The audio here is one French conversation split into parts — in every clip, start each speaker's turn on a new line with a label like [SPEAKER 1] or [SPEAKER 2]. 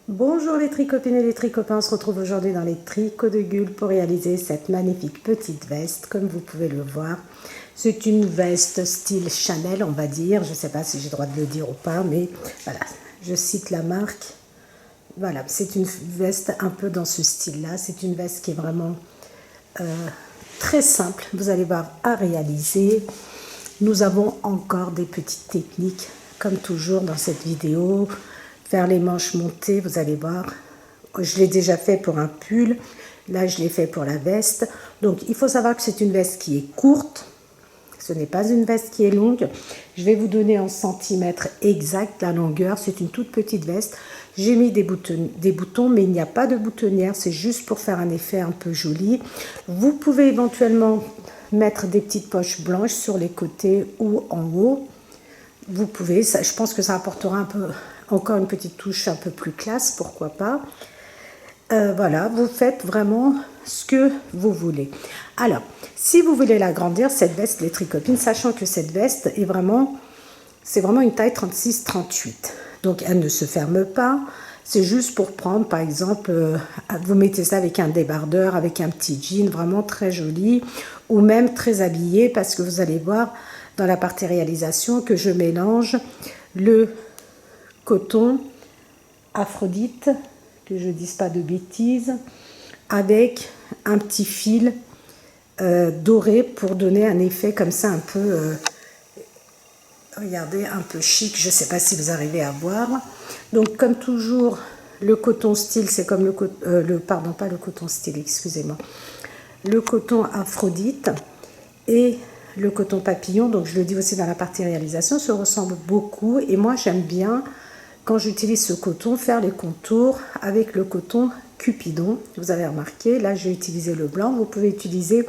[SPEAKER 1] Bonjour les tricopines et les tricopains, on se retrouve aujourd'hui dans les tricots de Gul pour réaliser cette magnifique petite veste, comme vous pouvez le voir. C'est une veste style Chanel, on va dire, je ne sais pas si j'ai le droit de le dire ou pas, mais voilà, je cite la marque. Voilà, c'est une veste un peu dans ce style-là, c'est une veste qui est vraiment très simple, vous allez voir, à réaliser. Nous avons encore des petites techniques, comme toujours dans cette vidéo. Faire les manches montées, vous allez voir. Je l'ai déjà fait pour un pull. Là, je l'ai fait pour la veste. Donc, il faut savoir que c'est une veste qui est courte. Ce n'est pas une veste qui est longue. Je vais vous donner en centimètres exact la longueur. C'est une toute petite veste. J'ai mis des boutons, mais il n'y a pas de boutonnière. C'est juste pour faire un effet un peu joli. Vous pouvez éventuellement mettre des petites poches blanches sur les côtés ou en haut. Vous pouvez, ça, je pense que ça apportera un peu, encore une petite touche un peu plus classe, pourquoi pas. Voilà, vous faites vraiment ce que vous voulez. Alors, si vous voulez l'agrandir, cette veste, les tricopines, sachant que cette veste est vraiment, c'est vraiment une taille 36-38. Donc, elle ne se ferme pas. C'est juste pour prendre, par exemple, vous mettez ça avec un débardeur, avec un petit jean, vraiment très joli, ou même très habillé, parce que vous allez voir dans la partie réalisation que je mélange le coton Aphrodite, que je ne dise pas de bêtises, avec un petit fil doré pour donner un effet comme ça un peu, regardez, un peu chic. Je ne sais pas si vous arrivez à voir. Donc comme toujours, le coton style, c'est comme pardon, pas le coton style, excusez-moi, le coton Aphrodite et le coton papillon, donc je le dis aussi dans la partie réalisation, se ressemblent beaucoup. Et moi, j'aime bien, quand j'utilise ce coton, faire les contours avec le coton Cupidon. Vous avez remarqué, là, j'ai utilisé le blanc. Vous pouvez utiliser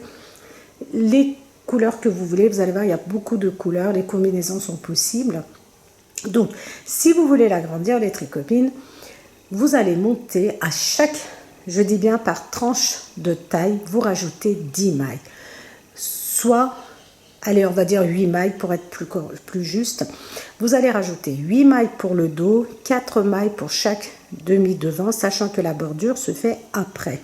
[SPEAKER 1] les couleurs que vous voulez. Vous allez voir, il y a beaucoup de couleurs. Les combinaisons sont possibles. Donc, si vous voulez l'agrandir, les tricopines, vous allez monter à chaque, je dis bien par tranche de taille, vous rajoutez 10 mailles. Soit, allez, on va dire 8 mailles pour être plus juste. Vous allez rajouter 8 mailles pour le dos, 4 mailles pour chaque demi-devant, sachant que la bordure se fait après.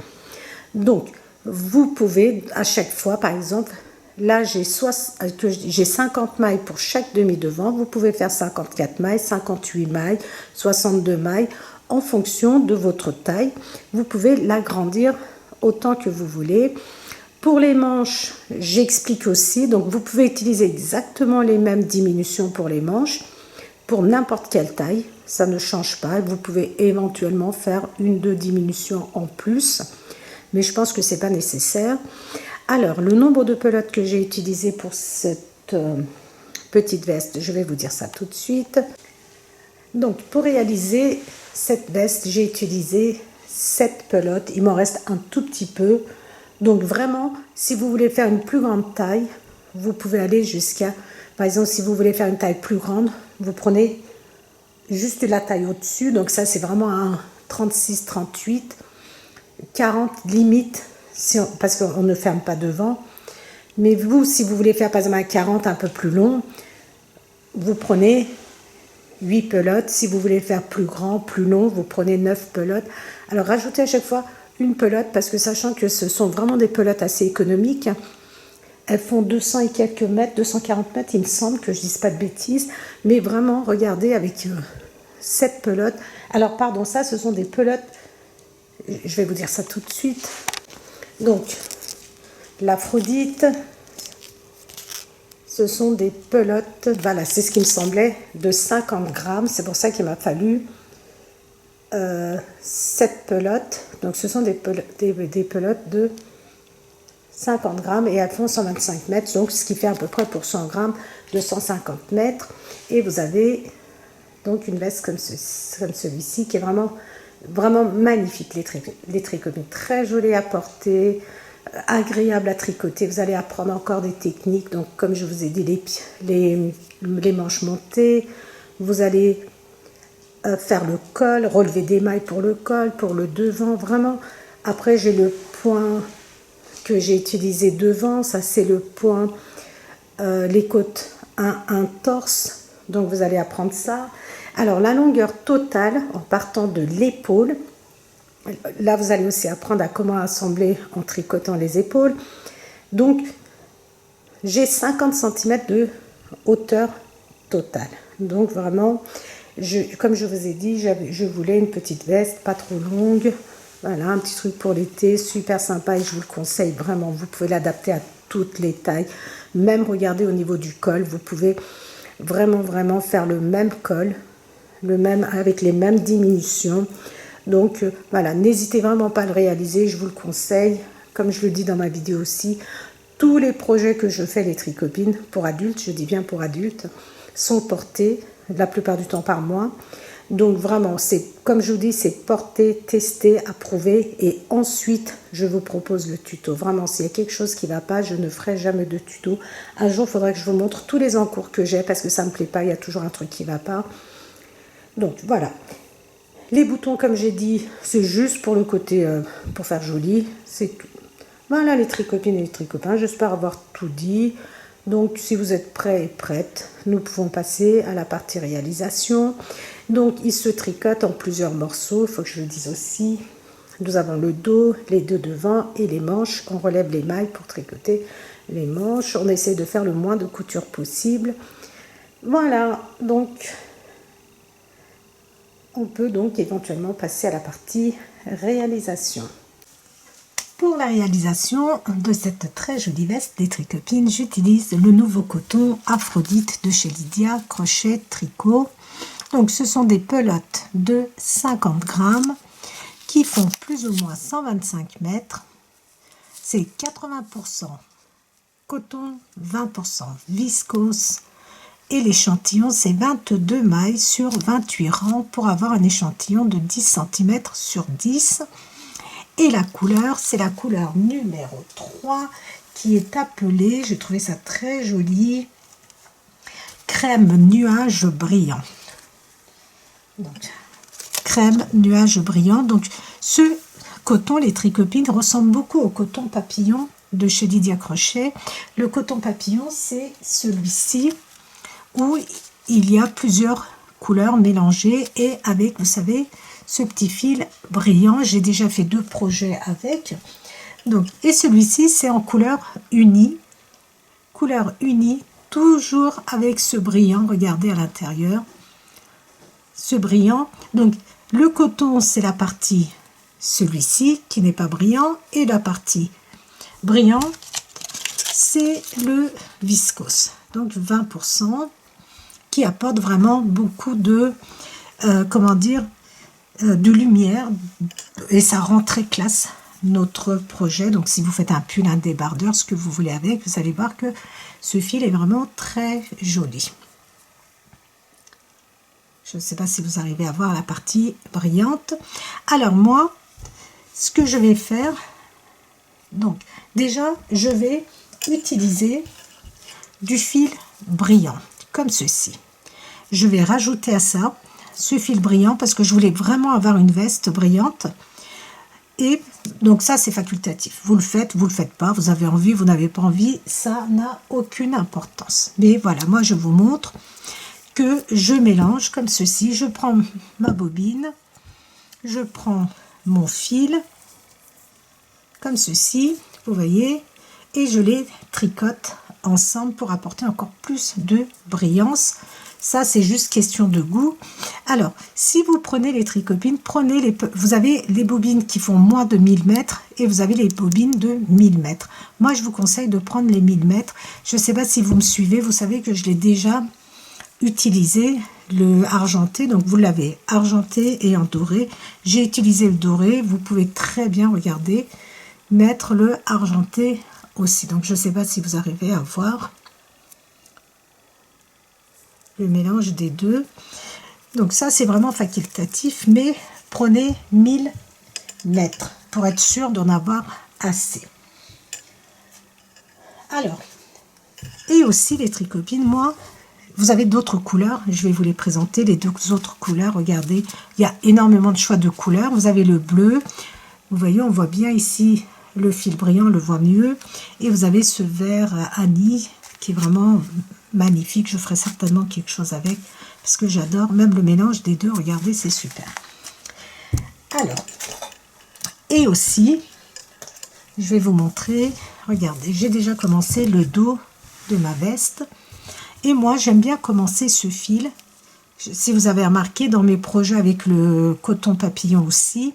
[SPEAKER 1] Donc, vous pouvez à chaque fois, par exemple, là j'ai 50 mailles pour chaque demi-devant. Vous pouvez faire 54 mailles, 58 mailles, 62 mailles, en fonction de votre taille. Vous pouvez l'agrandir autant que vous voulez. Pour les manches, j'explique aussi, donc vous pouvez utiliser exactement les mêmes diminutions pour les manches, pour n'importe quelle taille, ça ne change pas. Vous pouvez éventuellement faire 1-2 diminutions en plus, mais je pense que ce n'est pas nécessaire. Alors, le nombre de pelotes que j'ai utilisé pour cette petite veste, je vais vous dire ça tout de suite. Donc, pour réaliser cette veste, j'ai utilisé 7 pelotes, il m'en reste un tout petit peu. Donc vraiment, si vous voulez faire une plus grande taille, vous pouvez aller jusqu'à, par exemple, si vous voulez faire une taille plus grande, vous prenez juste la taille au-dessus. Donc ça, c'est vraiment un 36, 38, 40 limite, parce qu'on ne ferme pas devant. Mais vous, si vous voulez faire par exemple un 40 un peu plus long, vous prenez 8 pelotes. Si vous voulez faire plus grand, plus long, vous prenez 9 pelotes. Alors rajoutez à chaque fois une pelote, parce que sachant que ce sont vraiment des pelotes assez économiques, elles font 200 et quelques mètres, 240 mètres, il me semble, que je ne dise pas de bêtises, mais vraiment, regardez, avec 7 pelotes. Alors, pardon, ça, ce sont des pelotes, je vais vous dire ça tout de suite. Donc, l'Aphrodite, ce sont des pelotes, voilà, c'est ce qui me semblait, de 50 grammes, c'est pour ça qu'il m'a fallu 7 pelotes. Donc ce sont des pelotes de 50 grammes et elles font 125 mètres, donc ce qui fait à peu près pour 100 grammes de 150 mètres. Et vous avez donc une veste comme celui-ci qui est vraiment, vraiment magnifique. Les tricopines, très jolies à porter, agréable à tricoter. Vous allez apprendre encore des techniques, donc comme je vous ai dit, les manches montées. Vous allez faire le col, relever des mailles pour le col, pour le devant, vraiment. Après, j'ai le point que j'ai utilisé devant, ça c'est le point, les côtes, un torse, donc vous allez apprendre ça. Alors la longueur totale en partant de l'épaule, là vous allez aussi apprendre à comment assembler en tricotant les épaules. Donc j'ai 50 cm de hauteur totale. Donc vraiment, comme je vous ai dit, je voulais une petite veste, pas trop longue. Voilà, un petit truc pour l'été, super sympa et je vous le conseille vraiment. Vous pouvez l'adapter à toutes les tailles. Même regardez au niveau du col, vous pouvez vraiment faire le même col, avec les mêmes diminutions. Donc voilà, n'hésitez vraiment pas à le réaliser, je vous le conseille. Comme je le dis dans ma vidéo aussi, tous les projets que je fais, les Tricopines, pour adultes, je dis bien pour adultes, sont portés la plupart du temps par moi. Donc vraiment, c'est comme je vous dis, c'est porter, tester, approuver et ensuite je vous propose le tuto. Vraiment, s'il y a quelque chose qui ne va pas, je ne ferai jamais de tuto. Un jour, il faudra que je vous montre tous les encours que j'ai parce que ça ne me plaît pas, il y a toujours un truc qui ne va pas. Donc voilà. Les boutons, comme j'ai dit, c'est juste pour le côté, pour faire joli, c'est tout. Voilà les tricopines et les tricopains, j'espère avoir tout dit. Donc si vous êtes prêts et prêtes, nous pouvons passer à la partie réalisation. Donc il se tricote en plusieurs morceaux, il faut que je le dise aussi. Nous avons le dos, les deux devants et les manches. On relève les mailles pour tricoter les manches. On essaie de faire le moins de couture possible. Voilà, donc on peut donc éventuellement passer à la partie réalisation. Pour la réalisation de cette très jolie veste des Tricopines, j'utilise le nouveau coton Aphrodite de chez Lydia Crochet Tricot. Donc ce sont des pelotes de 50 grammes qui font plus ou moins 125 mètres. C'est 80% coton, 20% viscose. Et l'échantillon, c'est 22 mailles sur 28 rangs pour avoir un échantillon de 10 cm sur 10. Et la couleur, c'est la couleur numéro 3 qui est appelée, j'ai trouvé ça très joli, crème nuage brillant. Donc, crème nuage brillant. Donc, ce coton, les Tricopines, ressemble beaucoup au coton papillon de chez Lydia Crochet. Le coton papillon, c'est celui-ci où il y a plusieurs couleurs mélangées et avec, vous savez, ce petit fil brillant. J'ai déjà fait 2 projets avec. Donc, et celui-ci, c'est en couleur unie. Couleur unie, toujours avec ce brillant. Regardez à l'intérieur. Ce brillant. Donc, le coton, c'est la partie, celui-ci, qui n'est pas brillant. Et la partie brillant, c'est le viscose. Donc, 20%. Qui apporte vraiment beaucoup de, de lumière et ça rend très classe notre projet. Donc si vous faites un pull, un débardeur, ce que vous voulez avec, vous allez voir que ce fil est vraiment très joli. Je ne sais pas si vous arrivez à voir la partie brillante. Alors moi, ce que je vais faire, donc déjà je vais utiliser du fil brillant comme ceci. Je vais rajouter à ça ce fil brillant parce que je voulais vraiment avoir une veste brillante. Et donc ça c'est facultatif. Vous le faites pas, vous avez envie, vous n'avez pas envie, ça n'a aucune importance. Mais voilà, moi je vous montre que je mélange comme ceci. Je prends ma bobine, je prends mon fil comme ceci, vous voyez, et je les tricote ensemble pour apporter encore plus de brillance. Ça c'est juste question de goût. Alors si vous prenez les Tricopines, vous avez les bobines qui font moins de 1000 mètres et vous avez les bobines de 1000 mètres. Moi je vous conseille de prendre les 1000 mètres. Je ne sais pas si vous me suivez, vous savez que je l'ai déjà utilisé, le argenté. Donc vous l'avez argenté et en doré. J'ai utilisé le doré, vous pouvez très bien, regarder, mettre le argenté aussi. Donc je ne sais pas si vous arrivez à voir le mélange des deux. Donc ça c'est vraiment facultatif, mais prenez 1000 mètres pour être sûr d'en avoir assez. Alors, et aussi les Tricopines, moi, vous avez d'autres couleurs, je vais vous les présenter, les 2 autres couleurs. Regardez, il y a énormément de choix de couleurs. Vous avez le bleu, vous voyez, on voit bien ici le fil brillant, on le voit mieux, et vous avez ce vert anis qui est vraiment magnifique. Je ferai certainement quelque chose avec. parce que j'adore même le mélange des deux. Regardez, c'est super. Alors, et aussi, je vais vous montrer, regardez, j'ai déjà commencé le dos de ma veste. Et moi, j'aime bien commencer ce fil. Si vous avez remarqué, dans mes projets avec le coton papillon aussi,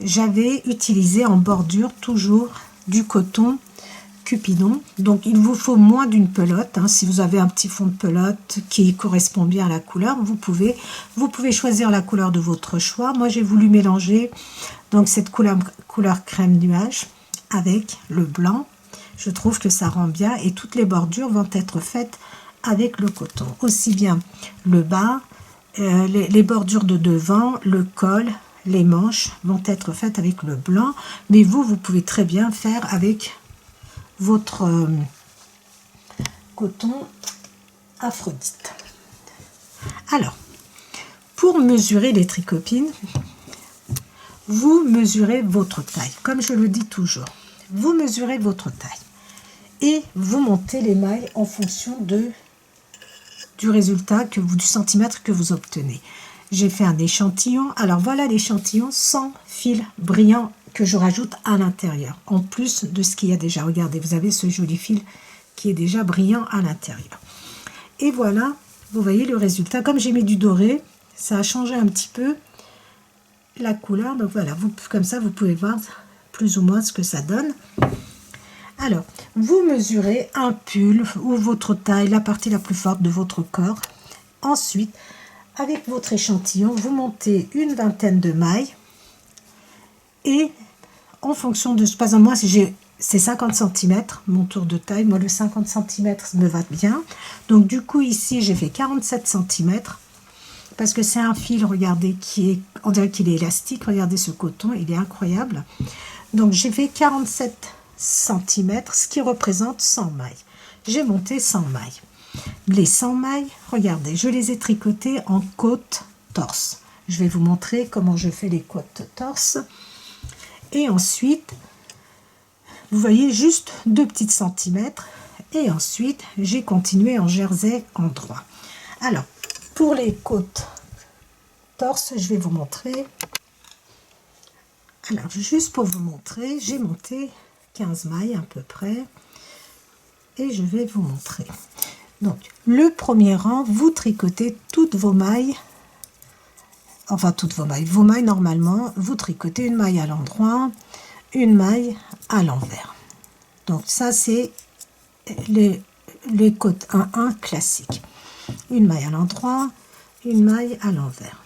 [SPEAKER 1] j'avais utilisé en bordure toujours du coton Cupidon. Donc, il vous faut moins d'une pelote. Hein. Si vous avez un petit fond de pelote qui correspond bien à la couleur, vous pouvez choisir la couleur de votre choix. Moi, j'ai voulu mélanger donc cette couleur crème nuage avec le blanc. Je trouve que ça rend bien et toutes les bordures vont être faites avec le coton. Aussi bien le bas, les bordures de devant, le col, les manches vont être faites avec le blanc. Mais vous pouvez très bien faire avec votre coton Aphrodite. Alors, pour mesurer les tricopines, vous mesurez votre taille. Comme je le dis toujours, vous mesurez votre taille et vous montez les mailles en fonction du résultat, du centimètre que vous obtenez. J'ai fait un échantillon. Alors voilà l'échantillon sans fil brillant que je rajoute à l'intérieur, en plus de ce qu'il y a déjà. Regardez, vous avez ce joli fil qui est déjà brillant à l'intérieur. Et voilà, vous voyez le résultat. Comme j'ai mis du doré, ça a changé un petit peu la couleur. Donc voilà, comme ça, vous pouvez voir plus ou moins ce que ça donne. Alors, vous mesurez un pull ou votre taille, la partie la plus forte de votre corps. Ensuite, avec votre échantillon, vous montez une vingtaine de mailles. Et en fonction de, par exemple, moi, c'est 50 cm, mon tour de taille. Moi, le 50 cm me va bien. Donc, du coup, ici, j'ai fait 47 cm. Parce que c'est un fil, regardez, on dirait qu'il est élastique. Regardez ce coton, il est incroyable. Donc, j'ai fait 47 cm, ce qui représente 100 mailles. J'ai monté 100 mailles. Les 100 mailles, regardez, je les ai tricotées en côte torse. Je vais vous montrer comment je fais les côtes torse. Et ensuite, vous voyez juste 2 petits centimètres. Et ensuite, j'ai continué en jersey en droit. Alors, pour les côtes torse, je vais vous montrer. Alors, juste pour vous montrer, j'ai monté 15 mailles à peu près. Et je vais vous montrer. Donc, le premier rang, vous tricotez toutes vos mailles. Enfin, toutes vos mailles normalement, vous tricotez une maille à l'endroit, une maille à l'envers. Donc ça, c'est les côtes 1-1 classiques. Une maille à l'endroit, une maille à l'envers.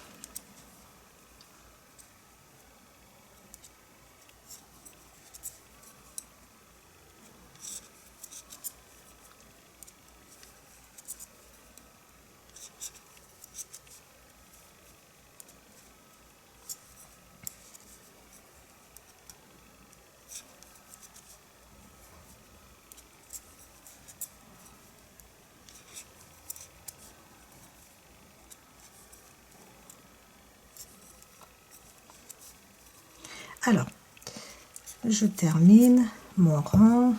[SPEAKER 1] Alors, je termine mon rang.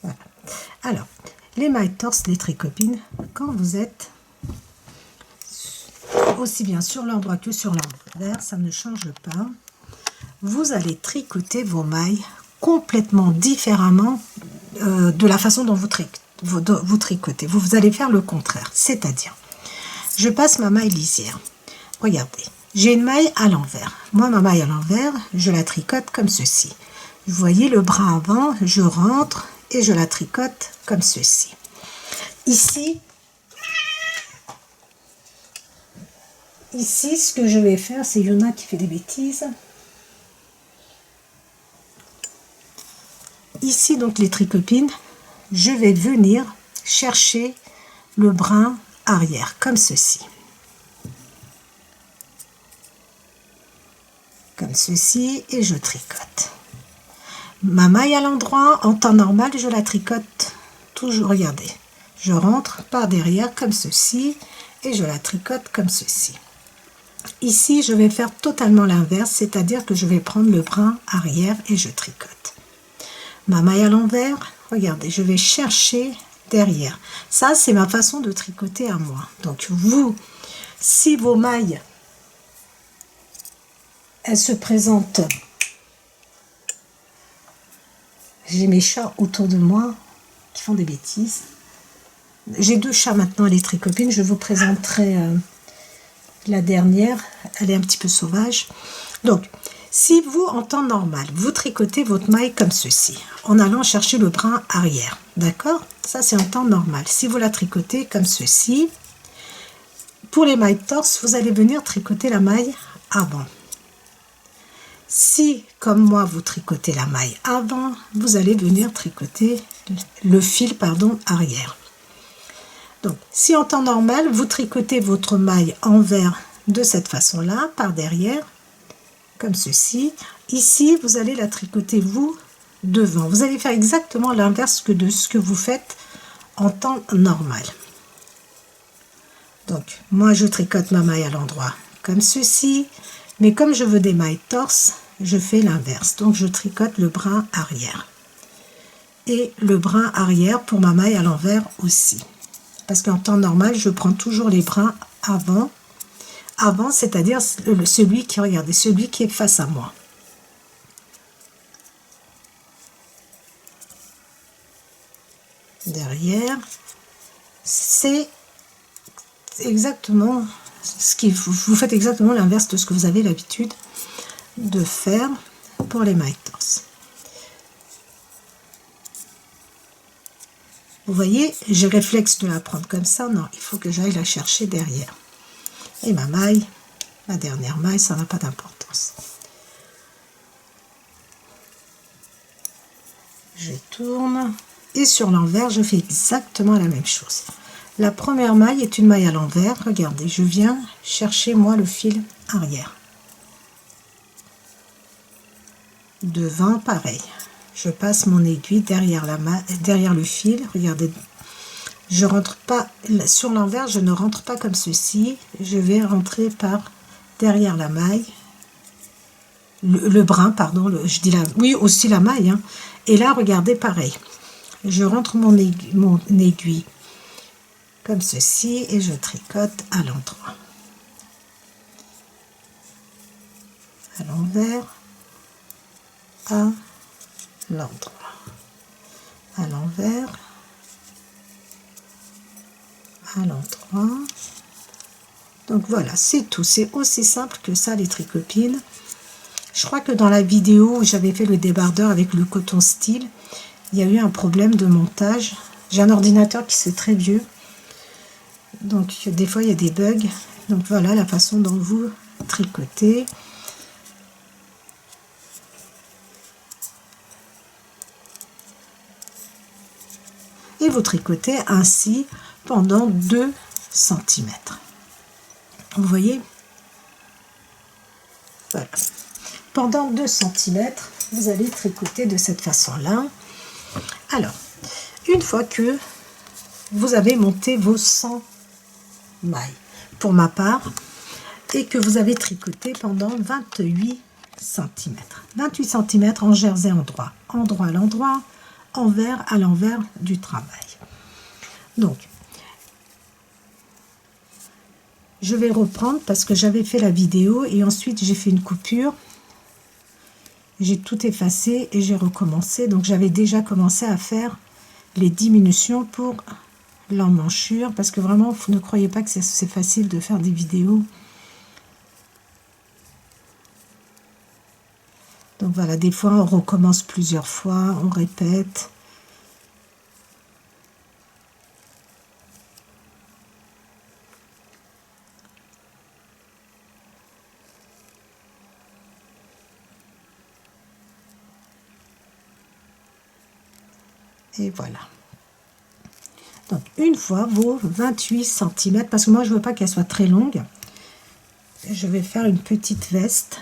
[SPEAKER 1] Voilà. Alors, les mailles torse, les tricopines, quand vous êtes aussi bien sur l'endroit que sur l'envers, ça ne change pas. Vous allez tricoter vos mailles complètement différemment de la façon dont vous tricotez. Vous allez faire le contraire, c'est-à-dire, je passe ma maille lisière. Regardez. J'ai une maille à l'envers. Moi, ma maille à l'envers, je la tricote comme ceci. Vous voyez le bras avant, je rentre et je la tricote comme ceci. Ici, ce que je vais faire, c'est, il y en a qui fait des bêtises. Ici, donc, les tricopines, je vais venir chercher le brin arrière, comme ceci. Comme ceci, et je tricote. Ma maille à l'endroit, en temps normal, je la tricote toujours, regardez. Je rentre par derrière comme ceci, et je la tricote comme ceci. Ici, je vais faire totalement l'inverse, c'est-à-dire que je vais prendre le brin arrière et je tricote. Ma maille à l'envers, regardez, je vais chercher derrière. Ça, c'est ma façon de tricoter à moi. Donc, vous, si vos mailles, elles se présentent... J'ai mes chats autour de moi qui font des bêtises. J'ai 2 chats maintenant, les tricopines. Je vous présenterai la dernière. Elle est un petit peu sauvage. Donc, si vous, en temps normal, vous tricotez votre maille comme ceci, en allant chercher le brin arrière, d'accord? Ça, c'est en temps normal. Si vous la tricotez comme ceci, pour les mailles torse, vous allez venir tricoter la maille avant. Si, comme moi, vous tricotez la maille avant, vous allez venir tricoter le fil, arrière. Donc, si en temps normal, vous tricotez votre maille envers de cette façon-là, par derrière, comme ceci, ici, vous allez la tricoter, vous, devant. Vous allez faire exactement l'inverse de ce que vous faites en temps normal. Donc, moi, je tricote ma maille à l'endroit comme ceci, mais comme je veux des mailles torse, je fais l'inverse. Donc, je tricote le brin arrière. Et le brin arrière pour ma maille à l'envers aussi. Parce qu'en temps normal, je prends toujours les brins avant. Avant, c'est-à-dire celui qui, regardez, celui qui est face à moi. Derrière, c'est exactement ce qui vous faites exactement l'inverse de ce que vous avez l'habitude de faire pour les mailles torse. Vous voyez, j'ai réflexe de la prendre comme ça. Non, il faut que j'aille la chercher derrière. Et ma maille, ma dernière maille, ça n'a pas d'importance. Je tourne. Et sur l'envers, je fais exactement la même chose. La première maille est une maille à l'envers. Regardez, je viens chercher moi le fil arrière. Devant, pareil. Je passe mon aiguille derrière derrière le fil. Regardez, je rentre pas sur l'envers, je ne rentre pas comme ceci. Je vais rentrer par derrière la maille, le brin, pardon. Je dis oui, aussi la maille. Hein. Et là, regardez, pareil. Je rentre mon aiguille comme ceci et je tricote à l'endroit. À l'envers, à l'endroit. À l'envers, à l'endroit. Donc voilà, c'est tout. C'est aussi simple que ça, les tricopines. Je crois que dans la vidéo où j'avais fait le débardeur avec le coton style, il y a eu un problème de montage. J'ai un ordinateur qui c'est très vieux. Donc des fois il y a des bugs. Donc voilà la façon dont vous tricotez. Et vous tricotez ainsi pendant 2 cm. Vous voyez? Voilà. Pendant 2 cm, vous allez tricoter de cette façon-là. Alors, une fois que vous avez monté vos 100 mailles, pour ma part, et que vous avez tricoté pendant 28 cm. 28 cm en jersey endroit. Endroit à l'endroit, envers à l'envers du travail. Donc, je vais reprendre parce que j'avais fait la vidéo et ensuite j'ai fait une coupure. J'ai tout effacé et j'ai recommencé. Donc, j'avais déjà commencé à faire les diminutions pour l'emmanchure parce que vraiment, vous ne croyez pas que c'est facile de faire des vidéos. Donc voilà, des fois on recommence plusieurs fois, on répète. Et voilà. Donc une fois vos 28 cm, parce que moi je ne veux pas qu'elle soit très longue, je vais faire une petite veste,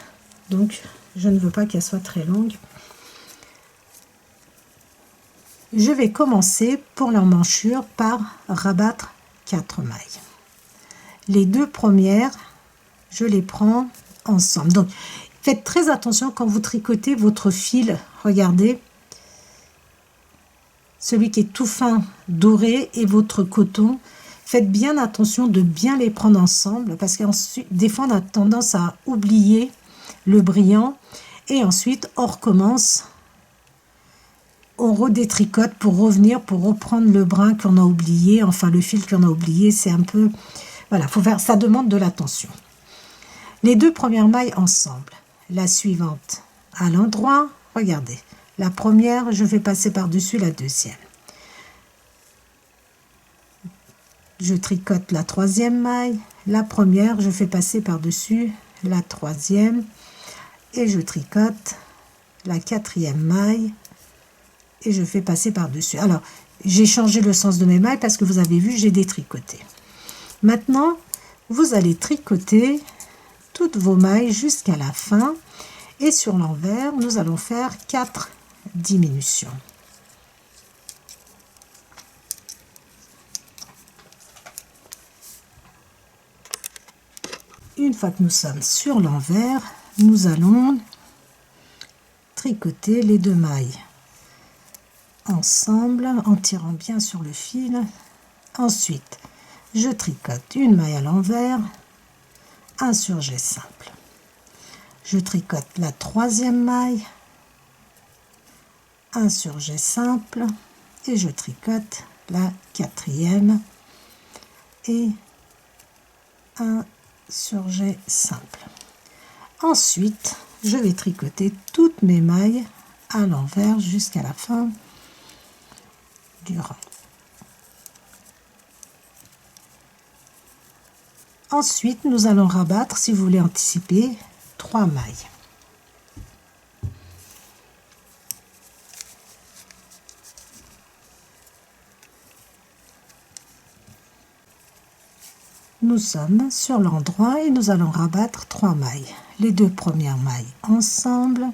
[SPEAKER 1] donc je ne veux pas qu'elle soit très longue. Je vais commencer pour l'emmanchure par rabattre 4 mailles. Les 2 premières, je les prends ensemble. Donc faites très attention quand vous tricotez votre fil, regardez. celui qui est tout fin doré et votre coton. Faites bien attention de bien les prendre ensemble parce qu'ensuite, des fois, on a tendance à oublier le brillant et ensuite, on recommence, on redétricote pour revenir, pour reprendre le brin qu'on a oublié, enfin le fil qu'on a oublié. C'est un peu, voilà, faut faire, ça demande de l'attention. Les 2 premières mailles ensemble, la suivante à l'endroit, regardez. La première, je vais passer par-dessus la deuxième. Je tricote la 3e maille. La première, je fais passer par-dessus la 3e. Et je tricote la 4e maille. Et je fais passer par-dessus. Alors, j'ai changé le sens de mes mailles parce que vous avez vu, j'ai détricoté. Maintenant, vous allez tricoter toutes vos mailles jusqu'à la fin. Et sur l'envers, nous allons faire 4 diminutions. Une fois que nous sommes sur l'envers, nous allons tricoter les 2 mailles ensemble en tirant bien sur le fil. Ensuite, je tricote une maille à l'envers, un surjet simple. Je tricote la 3e maille, un surjet simple et je tricote la 4e et un surjet simple. Ensuite, je vais tricoter toutes mes mailles à l'envers jusqu'à la fin du rang. Ensuite, nous allons rabattre, si vous voulez anticiper, 3 mailles. Nous sommes sur l'endroit et nous allons rabattre 3 mailles. Les 2 premières mailles ensemble.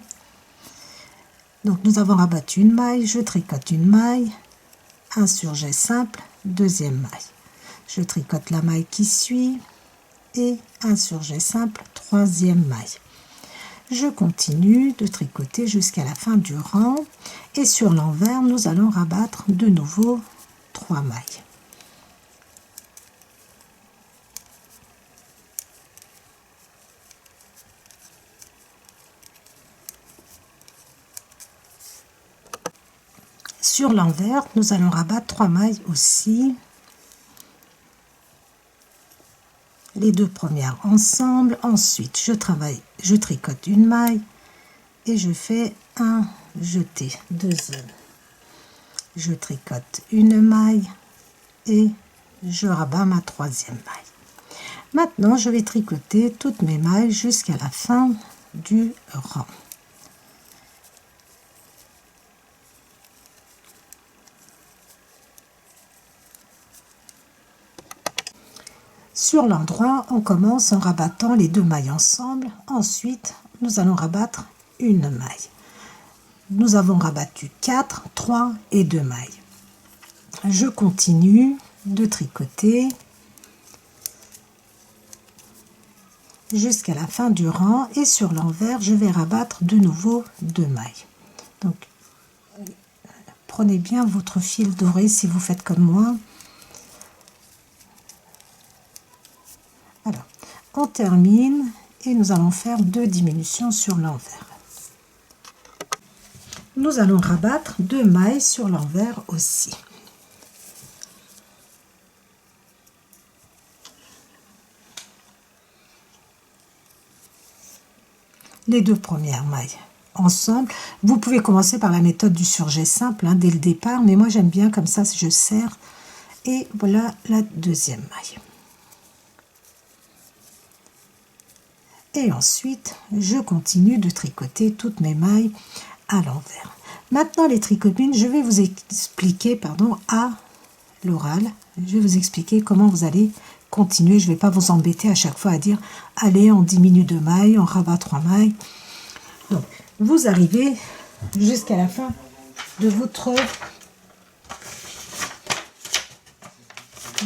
[SPEAKER 1] Donc nous avons rabattu une maille, je tricote une maille, un surjet simple, 2e maille. Je tricote la maille qui suit et un surjet simple, 3e maille. Je continue de tricoter jusqu'à la fin du rang et sur l'envers, nous allons rabattre de nouveau 3 mailles. Sur l'envers, nous allons rabattre 3 mailles aussi. Les 2 premières ensemble. Ensuite, je tricote une maille et je fais un jeté, 2e. Je tricote une maille et je rabats ma 3e maille. Maintenant, je vais tricoter toutes mes mailles jusqu'à la fin du rang. Sur l'endroit, on commence en rabattant les 2 mailles ensemble. Ensuite, nous allons rabattre une maille. Nous avons rabattu 4, 3 et 2 mailles. Je continue de tricoter jusqu'à la fin du rang et sur l'envers, je vais rabattre de nouveau 2 mailles. Donc, prenez bien votre fil doré si vous faites comme moi. Alors, on termine et nous allons faire 2 diminutions sur l'envers. Nous allons rabattre 2 mailles sur l'envers aussi. Les 2 premières mailles ensemble. Vous pouvez commencer par la méthode du surjet simple dès le départ, mais moi j'aime bien comme ça, je serre. Et voilà la 2e maille. Et ensuite, je continue de tricoter toutes mes mailles à l'envers. Maintenant, les tricotines, je vais vous expliquer, à l'oral, je vais vous expliquer comment vous allez continuer. Je ne vais pas vous embêter à chaque fois à dire, allez, on diminue 2 mailles, on rabat 3 mailles. Donc, vous arrivez jusqu'à la fin de votre...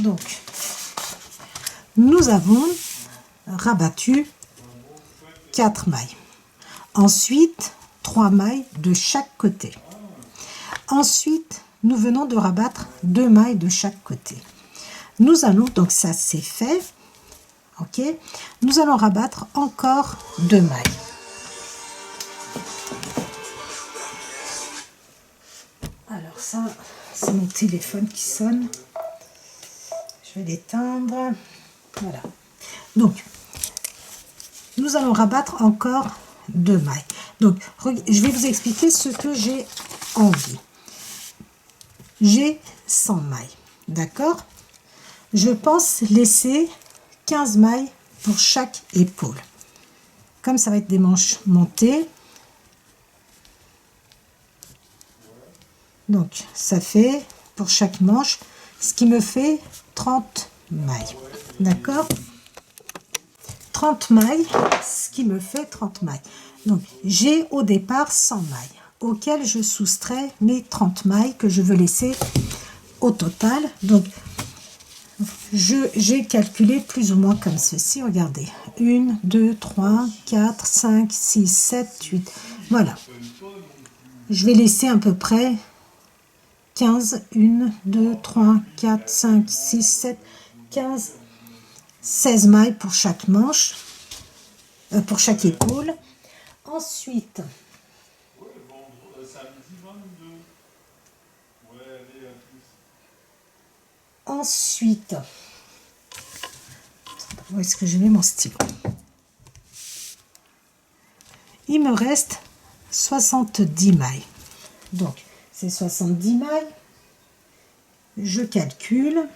[SPEAKER 1] Donc, nous avons rabattu 4 mailles. Ensuite, 3 mailles de chaque côté. Ensuite, nous venons de rabattre 2 mailles de chaque côté. Nous allons, donc ça c'est fait, ok, nous allons rabattre encore 2 mailles. Alors ça, c'est mon téléphone qui sonne. Je vais l'éteindre. Voilà. Donc, nous allons rabattre encore 2 mailles. Donc, je vais vous expliquer ce que j'ai envie. J'ai 100 mailles, d'accord? Je pense laisser 15 mailles pour chaque épaule. Comme ça va être des manches montées. Donc, ça fait pour chaque manche, ce qui me fait 30 mailles. D'accord? 30 mailles, ce qui me fait 30 mailles. Donc, j'ai au départ 100 mailles, auxquelles je soustrais mes 30 mailles que je veux laisser au total. Donc, j'ai calculé plus ou moins comme ceci. Regardez. 1, 2, 3, 4, 5, 6, 7, 8. Voilà. Je vais laisser à peu près 15, 1, 2, 3, 4, 5, 6, 7, 15, 16 mailles pour chaque manche, pour chaque épaule. Ensuite, où est-ce que je mets mon stylo? Il me reste 70 mailles. Donc, c'est 70 mailles. Je calcule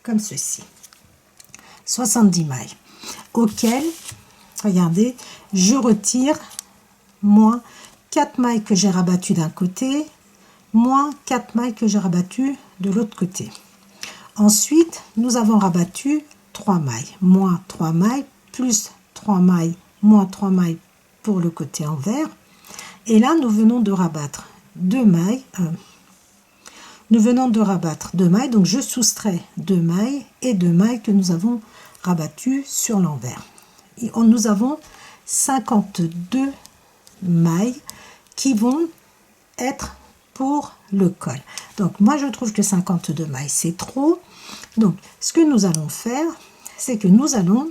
[SPEAKER 1] comme ceci. 70 mailles. Auquel, regardez, je retire moins 4 mailles que j'ai rabattues d'un côté, moins 4 mailles que j'ai rabattues de l'autre côté. Ensuite, nous avons rabattu 3 mailles, moins 3 mailles, plus 3 mailles, moins 3 mailles pour le côté envers. Et là, nous venons de rabattre 2 mailles. Nous venons de rabattre 2 mailles, donc je soustrais 2 mailles et 2 mailles que nous avons rabattues sur l'envers. Nous avons 52 mailles qui vont être pour le col. Donc moi je trouve que 52 mailles c'est trop. Donc ce que nous allons faire, c'est que nous allons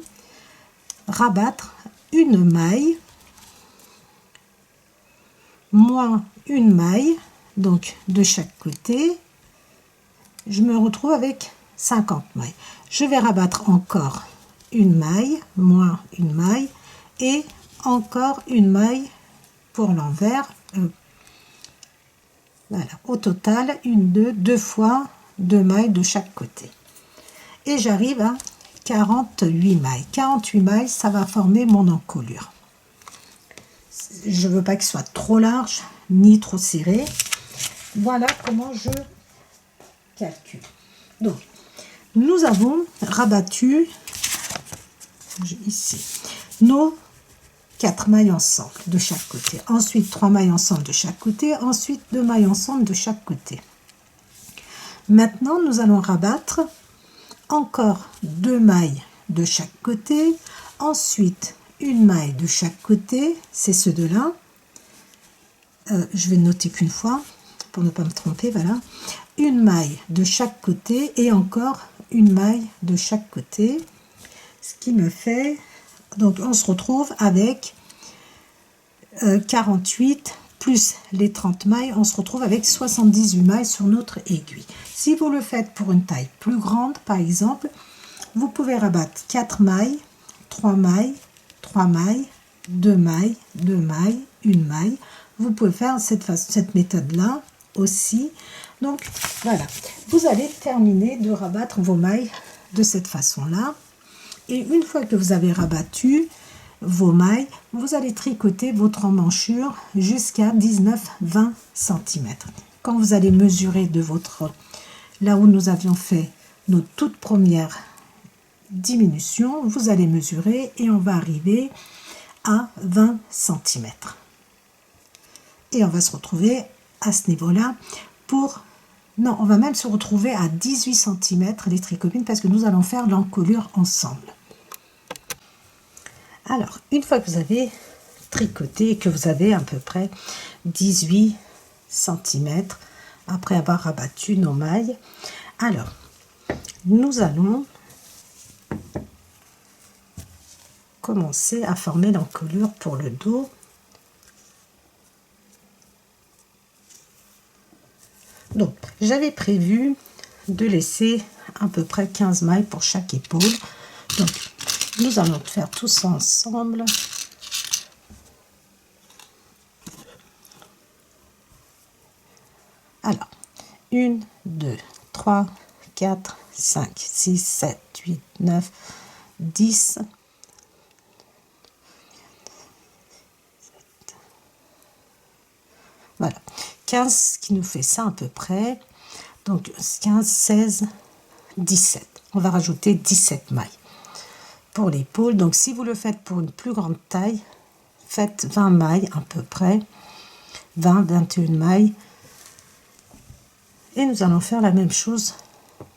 [SPEAKER 1] rabattre une maille moins une maille, donc de chaque côté. Je me retrouve avec 50 mailles. Je vais rabattre encore une maille, moins une maille, et encore une maille pour l'envers. Voilà, au total, deux fois 2 mailles de chaque côté. Et j'arrive à 48 mailles. 48 mailles, ça va former mon encolure. Je ne veux pas qu'il soit trop large, ni trop serré. Voilà comment je calcule. Donc, nous avons rabattu ici nos 4 mailles ensemble de chaque côté. Ensuite, 3 mailles ensemble de chaque côté. Ensuite, 2 mailles ensemble de chaque côté. Maintenant, nous allons rabattre encore 2 mailles de chaque côté. Ensuite, une maille de chaque côté. C'est ce deux-là. Je vais noter qu'une fois pour ne pas me tromper. Voilà. Une maille de chaque côté et encore une maille de chaque côté. Ce qui me fait... Donc, on se retrouve avec 48 plus les 30 mailles. On se retrouve avec 78 mailles sur notre aiguille. Si vous le faites pour une taille plus grande, par exemple, vous pouvez rabattre 4 mailles, 3 mailles, 3 mailles, 2 mailles, 2 mailles, 1 maille. Vous pouvez faire cette méthode-là aussi. Donc, voilà. Vous allez terminer de rabattre vos mailles de cette façon-là. Et une fois que vous avez rabattu vos mailles, vous allez tricoter votre emmanchure jusqu'à 19-20 cm. Quand vous allez mesurer de là où nous avions fait nos toutes premières diminutions, vous allez mesurer et on va arriver à 20 cm. Et on va se retrouver à ce niveau-là pour... Non, on va même se retrouver à 18 cm les tricopines parce que nous allons faire l'encolure ensemble. Alors, une fois que vous avez tricoté et que vous avez à peu près 18 cm après avoir rabattu nos mailles. Alors, nous allons commencer à former l'encolure pour le dos. Donc, j'avais prévu de laisser à peu près 15 mailles pour chaque épaule. Donc, nous allons faire tout ça ensemble. Alors, 1, 2, 3, 4, 5, 6, 7, 8, 9, 10. Voilà, 15 qui nous fait ça à peu près. Donc 15, 16, 17. On va rajouter 17 mailles pour l'épaule. Donc si vous le faites pour une plus grande taille, faites 20 mailles à peu près. 20, 21 mailles. Et nous allons faire la même chose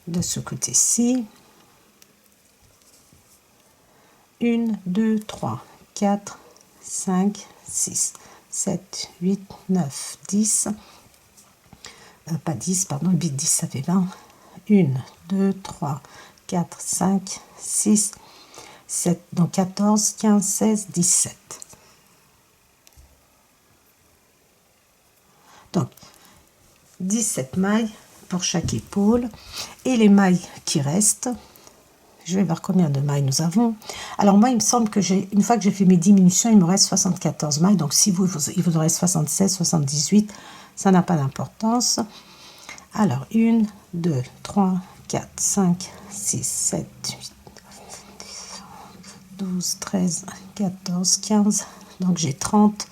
[SPEAKER 1] de ce côté-ci. 1, 2, 3, 4, 5, 6, 7, 8, 9, 10. Pas 10, pardon, 8, 10, ça fait 20. 1, 2, 3, 4, 5, 6, 7, donc 14, 15, 16, 17. Donc, 17 mailles pour chaque épaule. Et les mailles qui restent, je vais voir combien de mailles nous avons. Alors moi, il me semble que une fois que j'ai fait mes diminutions, il me reste 74 mailles. Donc si il vous en reste 76, 78, ça n'a pas d'importance. Alors 1, 2, 3, 4, 5, 6, 7, 8, 12, 13, 14, 15. Donc j'ai 30,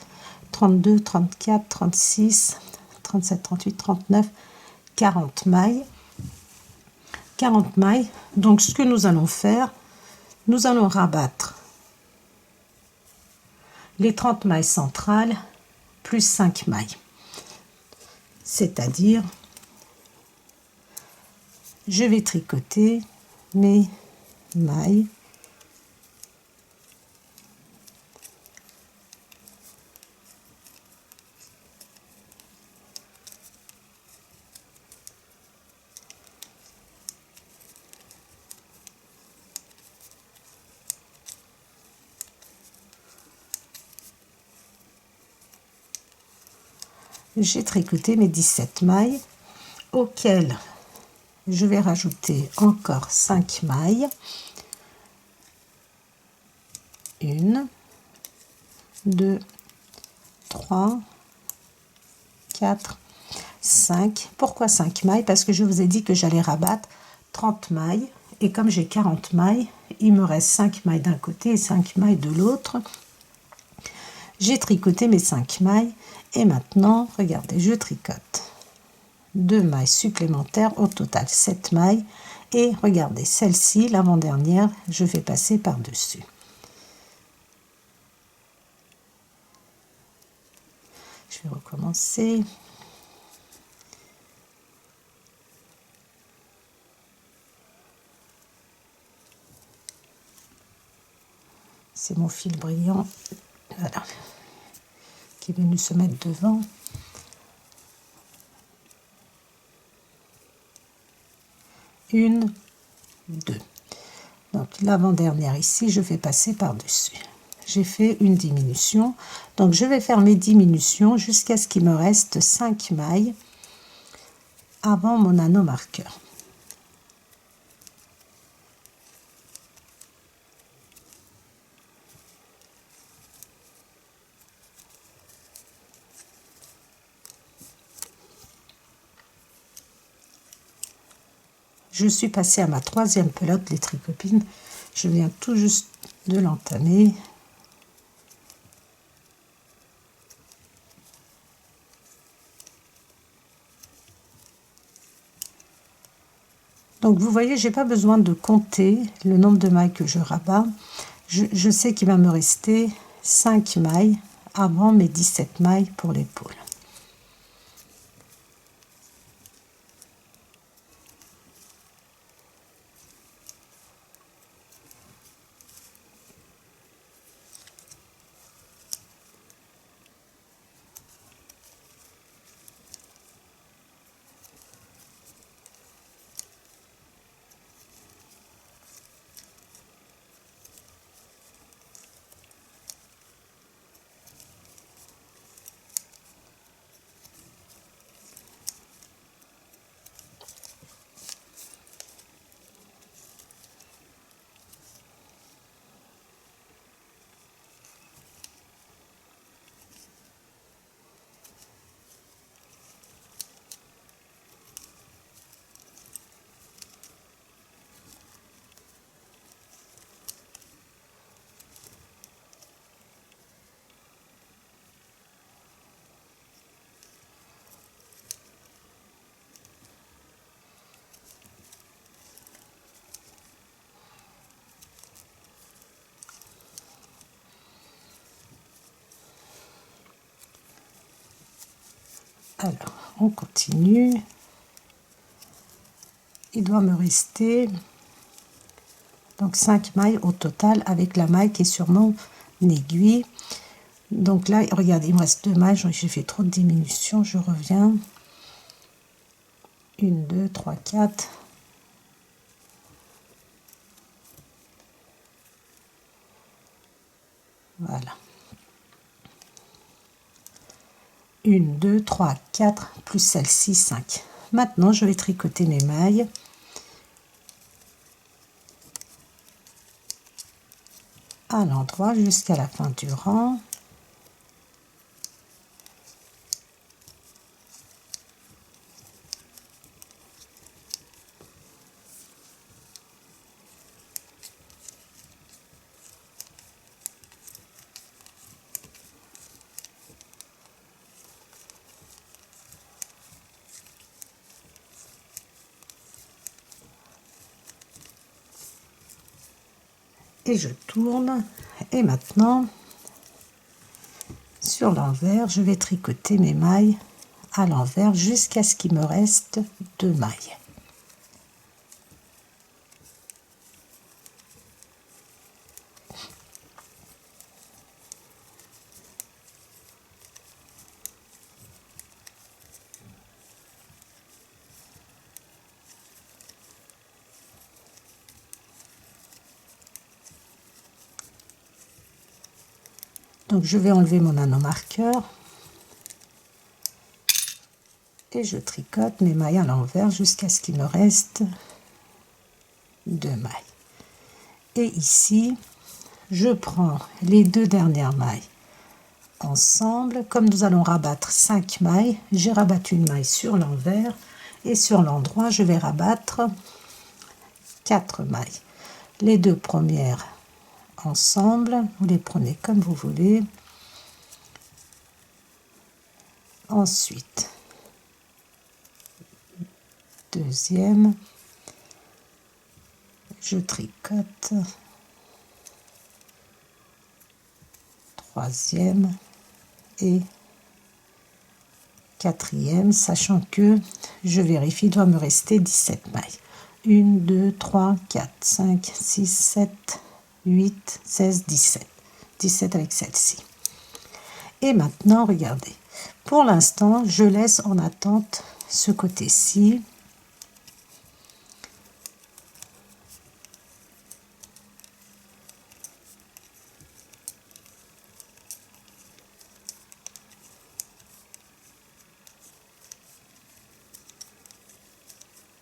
[SPEAKER 1] 32, 34, 36, 37, 38, 39, 40 mailles. 40 mailles. Donc ce que nous allons faire, nous allons rabattre les 30 mailles centrales plus 5 mailles. C'est-à-dire, je vais tricoter mes mailles j'ai tricoté mes 17 mailles auxquelles je vais rajouter encore 5 mailles. 1, 2, 3, 4, 5. Pourquoi 5 mailles? Parce que je vous ai dit que j'allais rabattre 30 mailles. Et comme j'ai 40 mailles, il me reste 5 mailles d'un côté et 5 mailles de l'autre. J'ai tricoté mes 5 mailles. Et maintenant, regardez, je tricote 2 mailles supplémentaires, au total 7 mailles. Et regardez, celle-ci, l'avant-dernière, je vais passer par-dessus. Je vais recommencer. C'est mon fil brillant, voilà, qui est venu se mettre devant. Une, deux. Donc l'avant-dernière ici, je vais passer par-dessus. J'ai fait une diminution. Donc je vais faire mes diminutions jusqu'à ce qu'il me reste 5 mailles avant mon anneau marqueur. Je suis passée à ma 3e pelote, les tricopines. Je viens tout juste de l'entamer. Donc vous voyez, j'ai pas besoin de compter le nombre de mailles que je rabats. Je sais qu'il va me rester 5 mailles avant mes 17 mailles pour l'épaule. Alors, on continue. Il doit me rester donc 5 mailles au total avec la maille qui est sur mon aiguille. Donc là, regardez, il me reste 2 mailles, j'ai fait trop de diminution, je reviens. 1, 2, 3, 4. Voilà. 1, 2, 3, 4, plus celle-ci, 5. Maintenant, je vais tricoter mes mailles. À l'endroit jusqu'à la fin du rang. Et je tourne. Et maintenant, sur l'envers, je vais tricoter mes mailles à l'envers jusqu'à ce qu'il me reste 2 mailles. Donc je vais enlever mon anneau marqueur et je tricote mes mailles à l'envers jusqu'à ce qu'il me reste 2 mailles. Et ici, je prends les 2 dernières mailles ensemble. Comme nous allons rabattre 5 mailles, j'ai rabattu une maille sur l'envers et sur l'endroit, je vais rabattre 4 mailles. Les 2 premières ensemble, vous les prenez comme vous voulez. Ensuite, deuxième, je tricote, troisième et quatrième, sachant que je vérifie, il doit me rester 17 mailles. 1, 2, 3, 4, 5, 6, 7, 8, 16, 17. 17 avec celle-ci. Et maintenant, regardez. Pour l'instant, je laisse en attente ce côté-ci.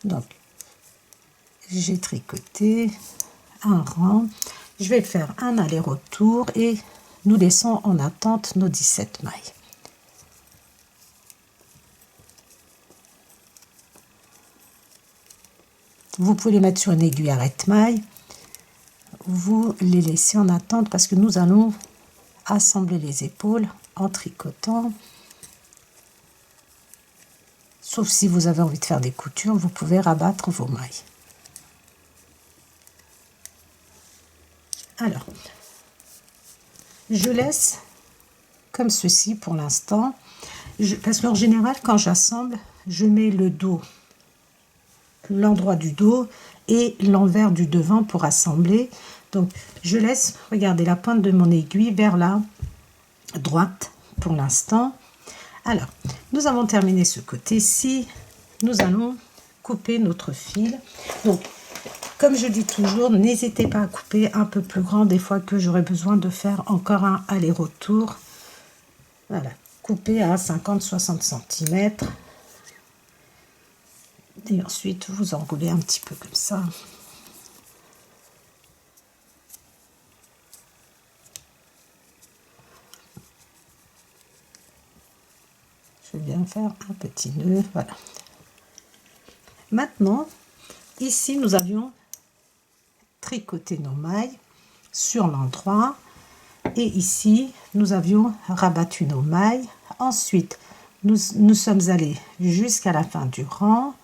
[SPEAKER 1] Donc, j'ai tricoté un rang. Je vais faire un aller-retour et nous laissons en attente nos 17 mailles. Vous pouvez les mettre sur une aiguille arrête-maille. Vous les laissez en attente parce que nous allons assembler les épaules en tricotant. Sauf si vous avez envie de faire des coutures, vous pouvez rabattre vos mailles. Alors, je laisse comme ceci pour l'instant, parce qu'en général, quand j'assemble, je mets le dos, l'endroit du dos et l'envers du devant pour assembler. Donc, je laisse, regardez, la pointe de mon aiguille vers la droite pour l'instant. Alors, nous avons terminé ce côté-ci. Nous allons couper notre fil. Donc, comme je dis toujours, n'hésitez pas à couper un peu plus grand des fois que j'aurai besoin de faire encore un aller-retour. Voilà, couper à 50-60 cm. Et ensuite, vous enroulez un petit peu comme ça. Je vais bien faire un petit nœud, voilà. Maintenant, ici, nous avions tricoté nos mailles sur l'endroit. Et ici, nous avions rabattu nos mailles. Ensuite, nous sommes allés jusqu'à la fin du rang.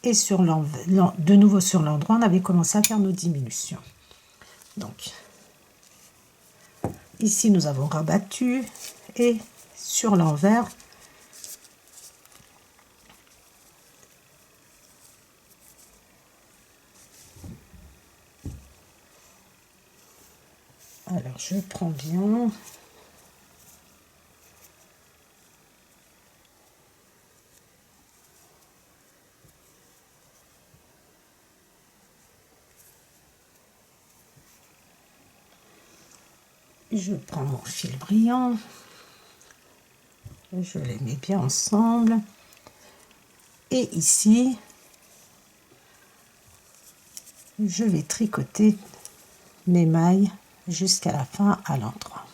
[SPEAKER 1] Et sur de nouveau sur l'endroit, on avait commencé à faire nos diminutions. Donc, ici, nous avons rabattu. Et sur l'envers, Je prends bien. Je prends mon fil brillant. Je les mets bien ensemble. Et ici, je vais tricoter mes mailles jusqu'à la fin à l'endroit.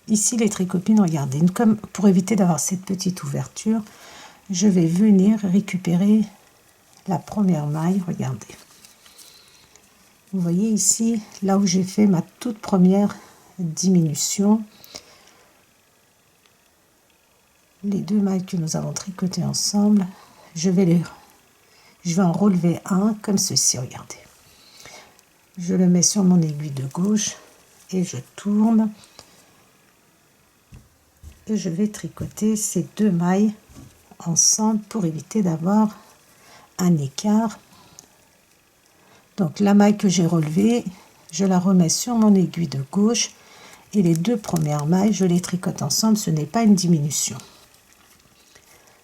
[SPEAKER 1] Ici, les tricopines, regardez, comme pour éviter d'avoir cette petite ouverture, je vais venir récupérer la première maille, regardez. Vous voyez ici, là où j'ai fait ma toute première diminution, les deux mailles que nous avons tricotées ensemble, je vais en relever un comme ceci, regardez. Je le mets sur mon aiguille de gauche et je tourne. Et je vais tricoter ces deux mailles ensemble pour éviter d'avoir un écart. Donc la maille que j'ai relevée, je la remets sur mon aiguille de gauche et les deux premières mailles, je les tricote ensemble. Ce n'est pas une diminution.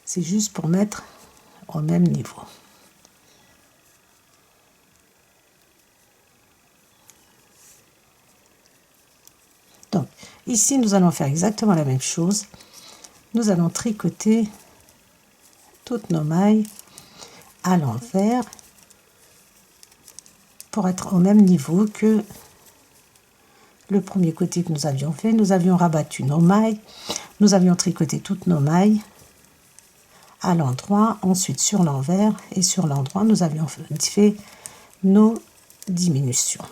[SPEAKER 1] C'est juste pour mettre au même niveau. Donc ici, nous allons faire exactement la même chose. Nous allons tricoter toutes nos mailles à l'envers pour être au même niveau que le premier côté que nous avions fait. Nous avions rabattu nos mailles, nous avions tricoté toutes nos mailles à l'endroit, ensuite sur l'envers, et sur l'endroit nous avions fait nos diminutions.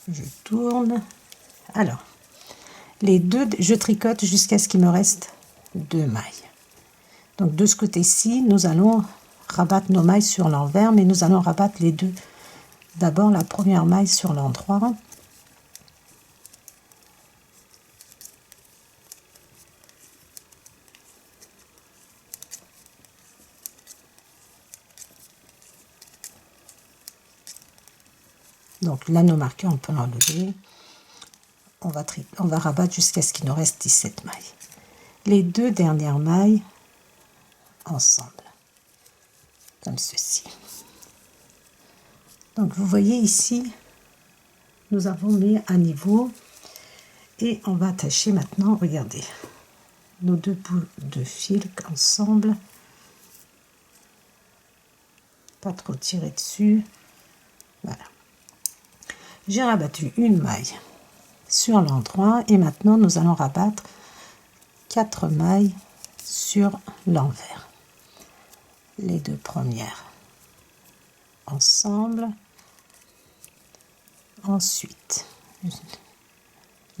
[SPEAKER 1] Je tourne. Alors, les deux, je tricote jusqu'à ce qu'il me reste deux mailles. Donc de ce côté-ci, nous allons rabattre nos mailles sur l'envers, mais nous allons rabattre les deux. D'abord la première maille sur l'endroit. Donc l'anneau marqueur, on peut l'enlever. On va rabattre jusqu'à ce qu'il nous reste 17 mailles. Les deux dernières mailles ensemble, comme ceci. Donc vous voyez ici, nous avons mis un niveau et on va attacher maintenant, regardez, nos deux bouts de fil ensemble. Pas trop tirer dessus. Voilà. J'ai rabattu une maille sur l'endroit et maintenant nous allons rabattre 4 mailles sur l'envers. Les deux premières ensemble. Ensuite,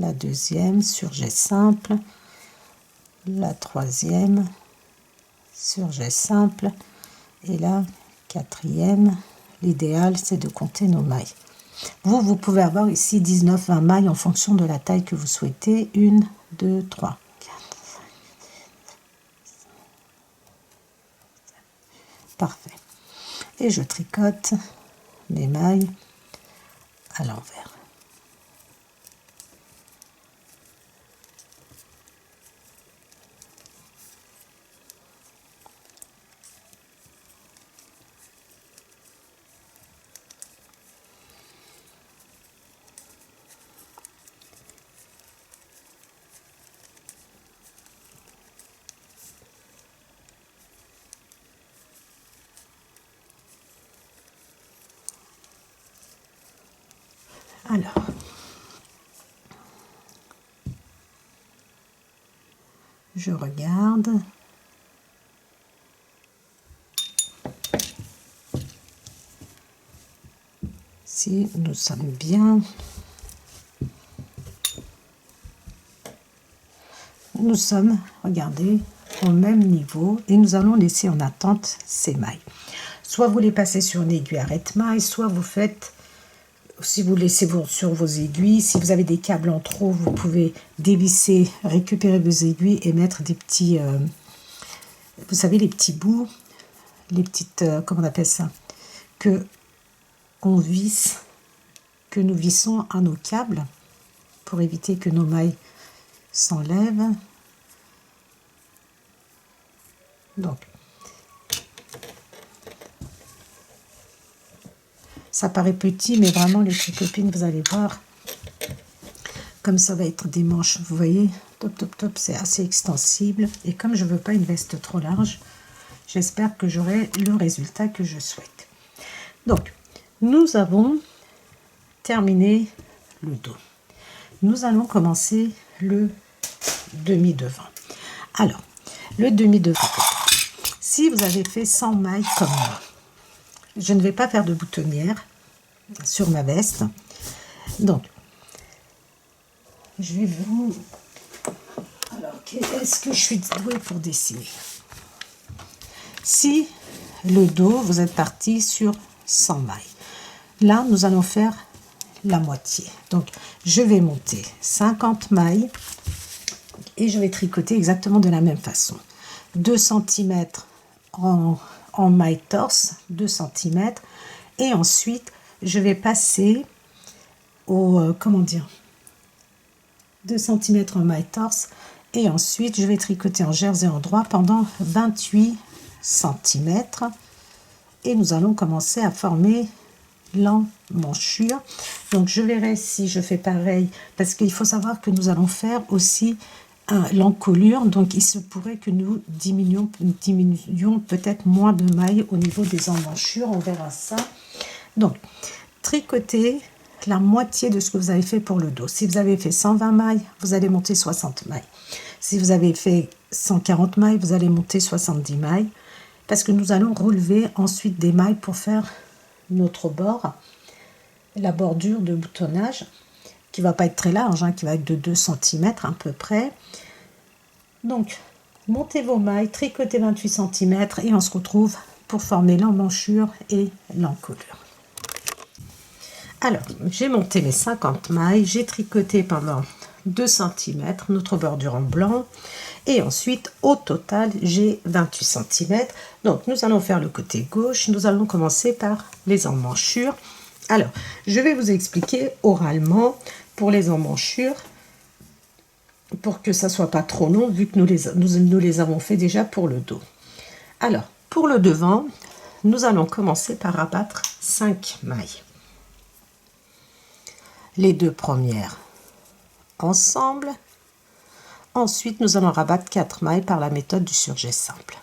[SPEAKER 1] la deuxième sur jet simple, la troisième sur jet simple et la quatrième. L'idéal, c'est de compter nos mailles. Vous pouvez avoir ici 19-20 mailles en fonction de la taille que vous souhaitez. 1, 2, 3, 4, 5, 6, 7. Parfait. Et je tricote mes mailles à l'envers. Alors, je regarde. Si nous sommes bien. Nous sommes, regardez, au même niveau et nous allons laisser en attente ces mailles. Soit vous les passez sur une aiguille arrête-maille, soit vous faites, si vous laissez sur vos aiguilles, si vous avez des câbles en trop, vous pouvez dévisser, récupérer vos aiguilles et mettre des petits vous savez, les petits bouts, les petites, comment on appelle ça, que on visse, que nous vissons à nos câbles pour éviter que nos mailles s'enlèvent. Donc, ça paraît petit, mais vraiment les copines, vous allez voir, comme ça va être des manches, vous voyez, top, top, top, c'est assez extensible. Et comme je ne veux pas une veste trop large, j'espère que j'aurai le résultat que je souhaite. Donc, nous avons terminé le dos. Nous allons commencer le demi-devant. Alors, le demi-devant, si vous avez fait 100 mailles comme moi, je ne vais pas faire de boutonnière sur ma veste. Donc, je vais vous... Alors, est-ce que je suis douée pour dessiner? Si le dos, vous êtes parti sur 100 mailles. Là, nous allons faire la moitié. Donc, je vais monter 50 mailles et je vais tricoter exactement de la même façon. 2 cm en maille torse, 2 cm. Et ensuite, je vais passer au... comment dire, 2 cm en maille torse. Et ensuite, je vais tricoter en jersey endroit pendant 28 cm. Et nous allons commencer à former l'emmanchure. Donc, je verrai si je fais pareil. Parce qu'il faut savoir que nous allons faire aussi l'encolure. Donc, il se pourrait que nous diminuions peut-être moins de mailles au niveau des emmanchures. On verra ça. Donc, tricotez la moitié de ce que vous avez fait pour le dos. Si vous avez fait 120 mailles, vous allez monter 60 mailles. Si vous avez fait 140 mailles, vous allez monter 70 mailles. Parce que nous allons relever ensuite des mailles pour faire notre bord, la bordure de boutonnage, qui va pas être très large, hein, qui va être de 2 cm à peu près. Donc, montez vos mailles, tricotez 28 cm et on se retrouve pour former l'emmanchure et l'encolure. Alors, j'ai monté mes 50 mailles, j'ai tricoté pendant 2 cm notre bordure en blanc et ensuite au total j'ai 28 cm. Donc nous allons faire le côté gauche, nous allons commencer par les emmanchures. Alors, je vais vous expliquer oralement pour les emmanchures pour que ça soit pas trop long vu que nous les avons fait déjà pour le dos. Alors, pour le devant, nous allons commencer par abattre 5 mailles. Les deux premières ensemble. Ensuite, nous allons rabattre 4 mailles par la méthode du surjet simple.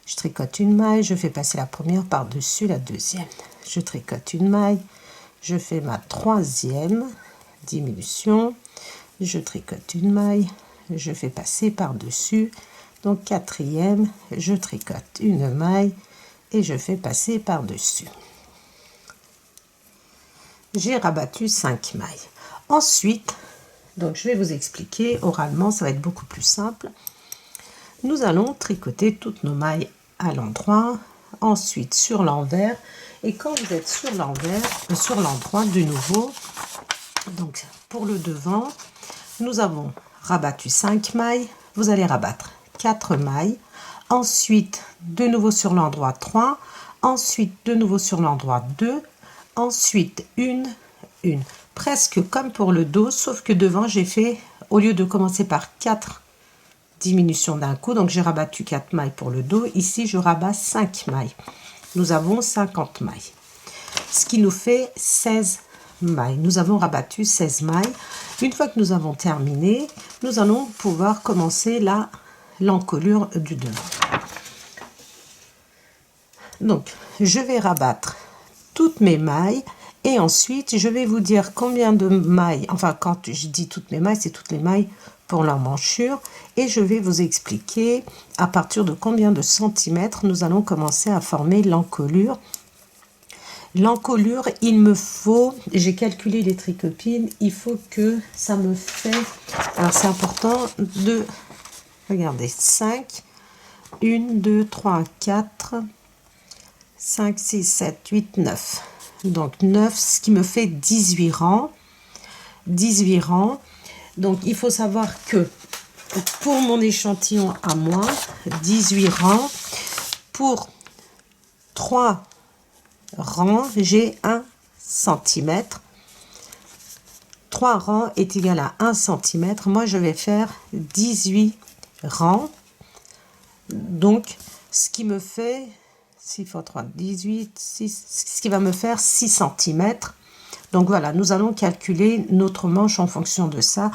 [SPEAKER 1] Je tricote une maille, je fais passer la première par-dessus la deuxième. Je tricote une maille, je fais ma troisième diminution. Je tricote une maille, je fais passer par-dessus. Donc, quatrième, je tricote une maille et je fais passer par-dessus. J'ai rabattu 5 mailles. Ensuite, donc je vais vous expliquer oralement, ça va être beaucoup plus simple. Nous allons tricoter toutes nos mailles à l'endroit, ensuite sur l'envers. Et quand vous êtes sur l'envers, sur l'endroit de nouveau, donc pour le devant, nous avons rabattu 5 mailles, vous allez rabattre 4 mailles, ensuite de nouveau sur l'endroit 3, ensuite de nouveau sur l'endroit 2, ensuite une, presque comme pour le dos, sauf que devant j'ai fait, au lieu de commencer par 4 diminutions d'un coup, donc j'ai rabattu 4 mailles pour le dos, ici je rabats 5 mailles. Nous avons 50 mailles, ce qui nous fait 16 mailles. Nous avons rabattu 16 mailles. Une fois que nous avons terminé, nous allons pouvoir commencer l'encolure du devant. Donc, je vais rabattre toutes mes mailles et ensuite, je vais vous dire combien de mailles, enfin, quand je dis toutes mes mailles, c'est toutes les mailles pour l'emmanchure et je vais vous expliquer à partir de combien de centimètres nous allons commencer à former l'encolure. L'encolure, il me faut, j'ai calculé les tricopines, il faut que ça me fait, alors c'est important de, regardez, 5, 1, 2, 3, 4, 5, 6, 7, 8, 9. Donc 9, ce qui me fait 18 rangs. 18 rangs. Donc il faut savoir que pour mon échantillon à moi, 18 rangs. Pour 3 rangs, j'ai 1 cm. 3 rangs est égal à 1 cm. Moi, je vais faire 18 rangs. Donc, ce qui me fait 6 x 3, 18, 6, ce qui va me faire 6 cm. Donc voilà, nous allons calculer notre manche en fonction de ça.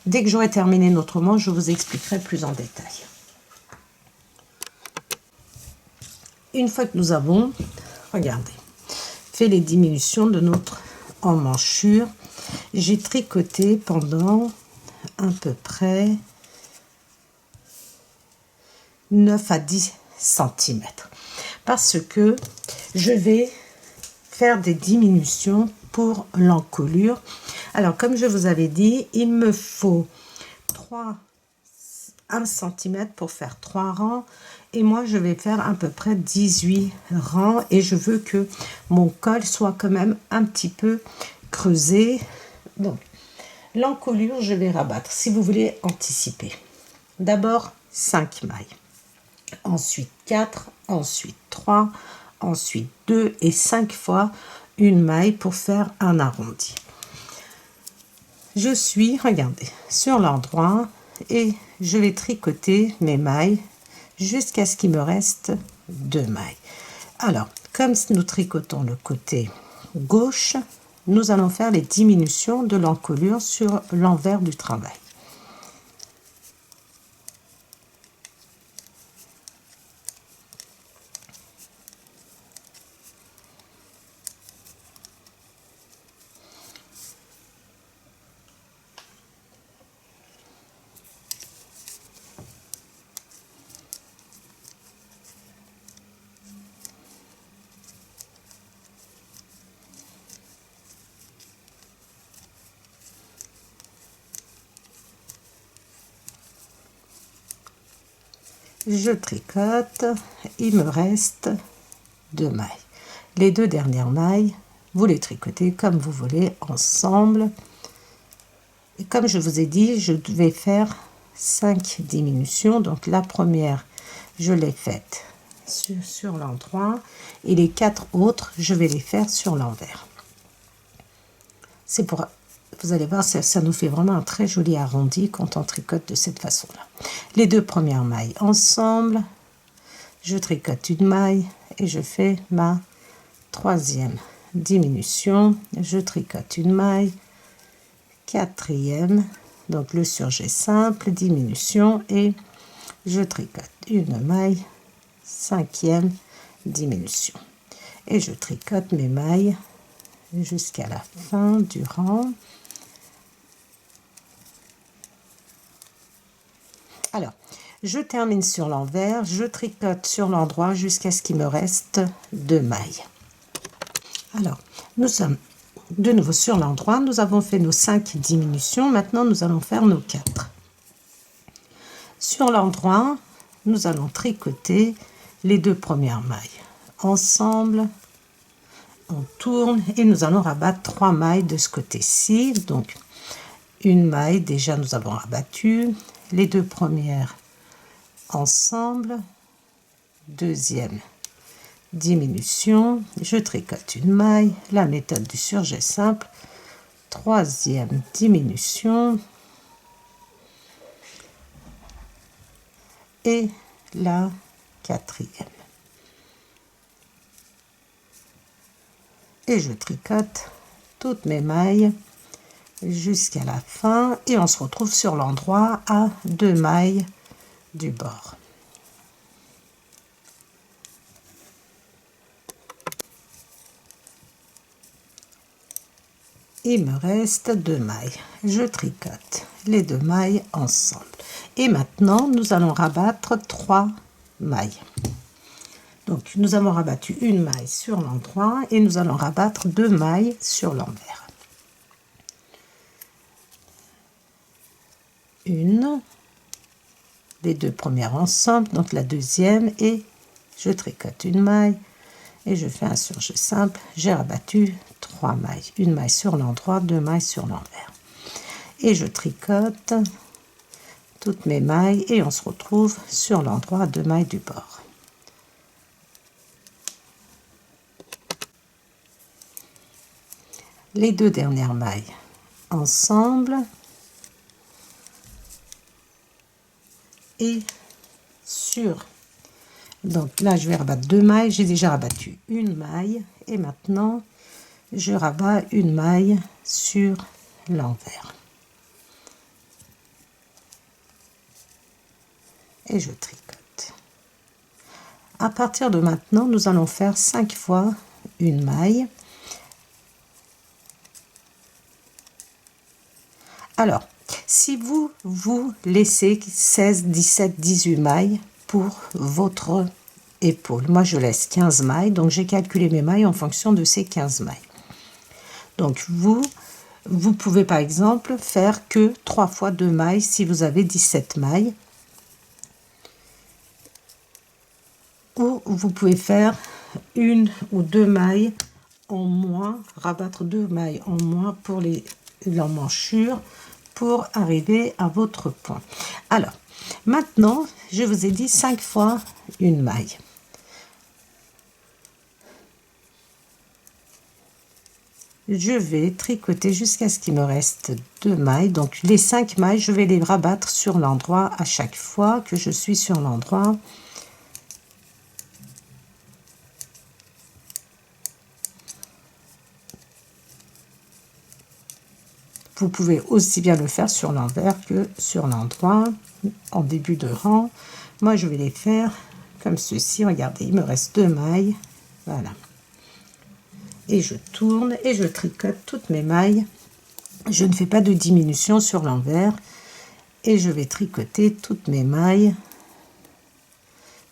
[SPEAKER 1] Dès que j'aurai terminé notre manche, je vous expliquerai plus en détail. Une fois que nous avons, regardez, fait les diminutions de notre emmanchure, j'ai tricoté pendant à peu près 9 à 10 cm. Parce que je vais faire des diminutions pour l'encolure. Alors, comme je vous avais dit, il me faut 1 cm pour faire 3 rangs. Et moi, je vais faire à peu près 18 rangs. Et je veux que mon col soit quand même un petit peu creusé. Donc, l'encolure, je vais rabattre. Si vous voulez anticiper. D'abord, 5 mailles. Ensuite 4, ensuite 3, ensuite 2 et 5 fois une maille pour faire un arrondi. Je suis, regardez, sur l'endroit et je vais tricoter mes mailles jusqu'à ce qu'il me reste 2 mailles. Alors, comme nous tricotons le côté gauche, nous allons faire les diminutions de l'encolure sur l'envers du travail. Je tricote, il me reste 2 mailles. Les 2 dernières mailles, vous les tricotez comme vous voulez ensemble. Et comme je vous ai dit, je vais faire 5 diminutions. Donc la première, je l'ai faite sur l'endroit et les 4 autres, je vais les faire sur l'envers. C'est pour... Vous allez voir, ça nous fait vraiment un très joli arrondi quand on tricote de cette façon-là. Les 2 premières mailles ensemble, je tricote une maille et je fais ma 3e diminution. Je tricote une maille, 4e, donc le surjet simple, diminution et je tricote une maille, 5e diminution. Et je tricote mes mailles jusqu'à la fin du rang. Alors, je termine sur l'envers, je tricote sur l'endroit jusqu'à ce qu'il me reste 2 mailles. Alors, nous sommes de nouveau sur l'endroit, nous avons fait nos 5 diminutions, maintenant nous allons faire nos 4. Sur l'endroit, nous allons tricoter les 2 premières mailles. Ensemble, on tourne et nous allons rabattre 3 mailles de ce côté-ci. Donc, une maille, déjà nous avons rabattu. Les 2 premières ensemble, 2e diminution, je tricote une maille, la méthode du surjet simple, 3e diminution et la 4e. Et je tricote toutes mes mailles jusqu'à la fin et on se retrouve sur l'endroit à 2 mailles du bord. Il me reste 2 mailles. Je tricote les 2 mailles ensemble. Et maintenant, nous allons rabattre 3 mailles. Donc, nous avons rabattu une maille sur l'endroit et nous allons rabattre 2 mailles sur l'envers. Une, les 2 premières ensemble, donc la 2e, et je tricote une maille et je fais un surjet simple. J'ai rabattu 3 mailles, une maille sur l'endroit, 2 mailles sur l'envers, et je tricote toutes mes mailles et on se retrouve sur l'endroit de mailles du bord. Les deux dernières mailles ensemble et sur. Donc là je vais rabattre 2 mailles, j'ai déjà rabattu une maille et maintenant je rabats une maille sur l'envers et je tricote. À partir de maintenant nous allons faire 5 fois une maille. Alors si vous laissez 16, 17, 18 mailles pour votre épaule, moi je laisse 15 mailles, donc j'ai calculé mes mailles en fonction de ces 15 mailles. Donc vous pouvez par exemple faire que 3 fois 2 mailles si vous avez 17 mailles, ou vous pouvez faire 1 ou 2 mailles en moins, rabattre 2 mailles en moins pour l'emmanchure pour arriver à votre point. Alors maintenant je vous ai dit 5 fois une maille. Je vais tricoter jusqu'à ce qu'il me reste 2 mailles. Donc les 5 mailles, je vais les rabattre sur l'endroit à chaque fois que je suis sur l'endroit. Vous pouvez aussi bien le faire sur l'envers que sur l'endroit en début de rang. Moi je vais les faire comme ceci. Regardez, il me reste 2 mailles. Voilà. Et je tourne et je tricote toutes mes mailles. Je ne fais pas de diminution sur l'envers et je vais tricoter toutes mes mailles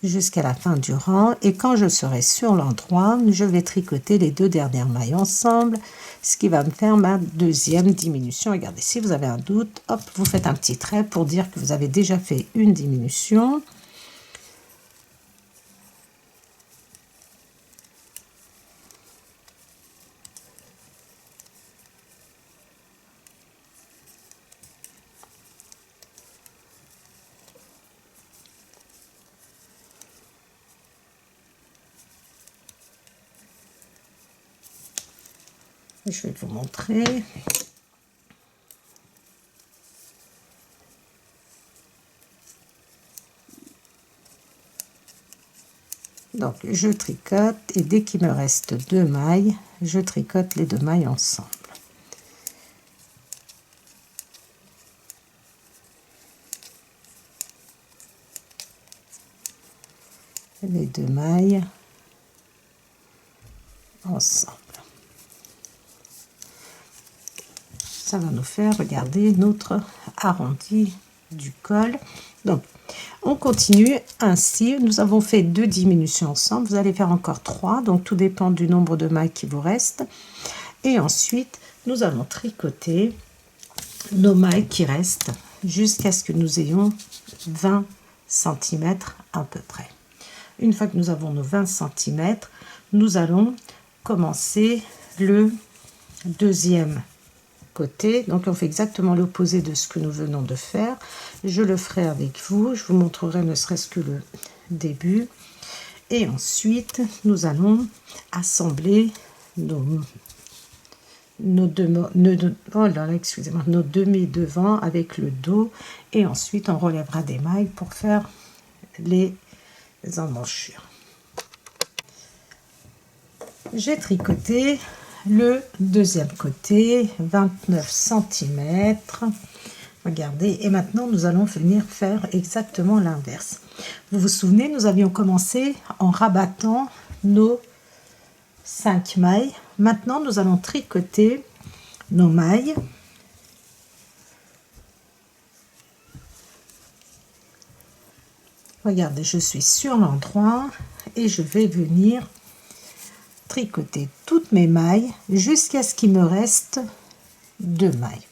[SPEAKER 1] jusqu'à la fin du rang. Et quand je serai sur l'endroit, je vais tricoter les 2 dernières mailles ensemble, ce qui va me faire ma deuxième diminution. Regardez, si vous avez un doute, hop, vous faites un petit trait pour dire que vous avez déjà fait une diminution. Je vais vous montrer. Donc je tricote et dès qu'il me reste 2 mailles, je tricote les 2 mailles ensemble. Les 2 mailles ensemble. Ça va nous faire, regarder, notre arrondi du col. Donc on continue ainsi. Nous avons fait 2 diminutions ensemble, vous allez faire encore 3, donc tout dépend du nombre de mailles qui vous reste. Et ensuite nous allons tricoter nos mailles qui restent jusqu'à ce que nous ayons 20 cm à peu près. Une fois que nous avons nos 20 cm, nous allons commencer le deuxième côté. Donc on fait exactement l'opposé de ce que nous venons de faire. Je le ferai avec vous, je vous montrerai ne serait-ce que le début. Et ensuite nous allons assembler nos demi devant avec le dos, et ensuite on relèvera des mailles pour faire les emmanchures. J'ai tricoté le deuxième côté, 29 cm. Regardez, et maintenant nous allons venir faire exactement l'inverse. Vous vous souvenez, nous avions commencé en rabattant nos 5 mailles. Maintenant nous allons tricoter nos mailles. Regardez, je suis sur l'endroit et je vais venir tricoter toutes mes mailles jusqu'à ce qu'il me reste 2 mailles.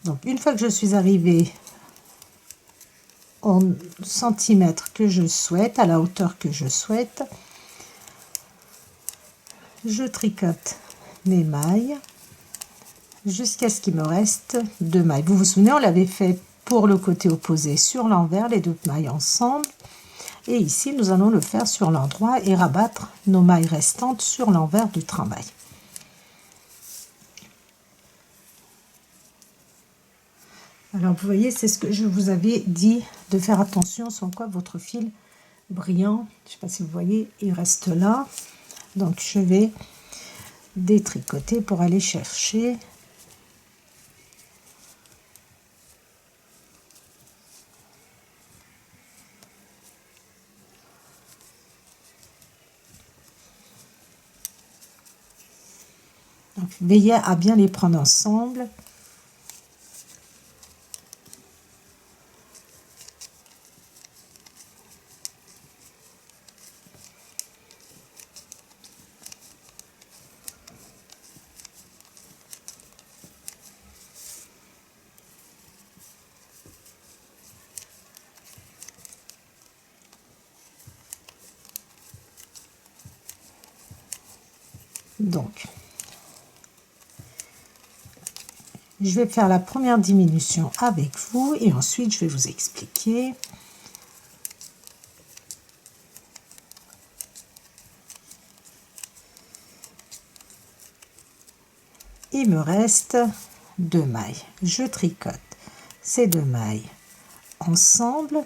[SPEAKER 1] Donc une fois que je suis arrivée en centimètres que je souhaite, à la hauteur que je souhaite, je tricote mes mailles jusqu'à ce qu'il me reste 2 mailles. Vous vous souvenez, on l'avait fait pour le côté opposé sur l'envers, les 2 mailles ensemble. Et ici, nous allons le faire sur l'endroit et rabattre nos mailles restantes sur l'envers du travail. Alors, vous voyez, c'est ce que je vous avais dit, de faire attention sans quoi votre fil brillant, je ne sais pas si vous voyez, il reste là. Donc, je vais détricoter pour aller chercher donc, veillez à bien les prendre ensemble. Donc, je vais faire la première diminution avec vous et ensuite je vais vous expliquer. Il me reste 2 mailles. Je tricote ces 2 mailles ensemble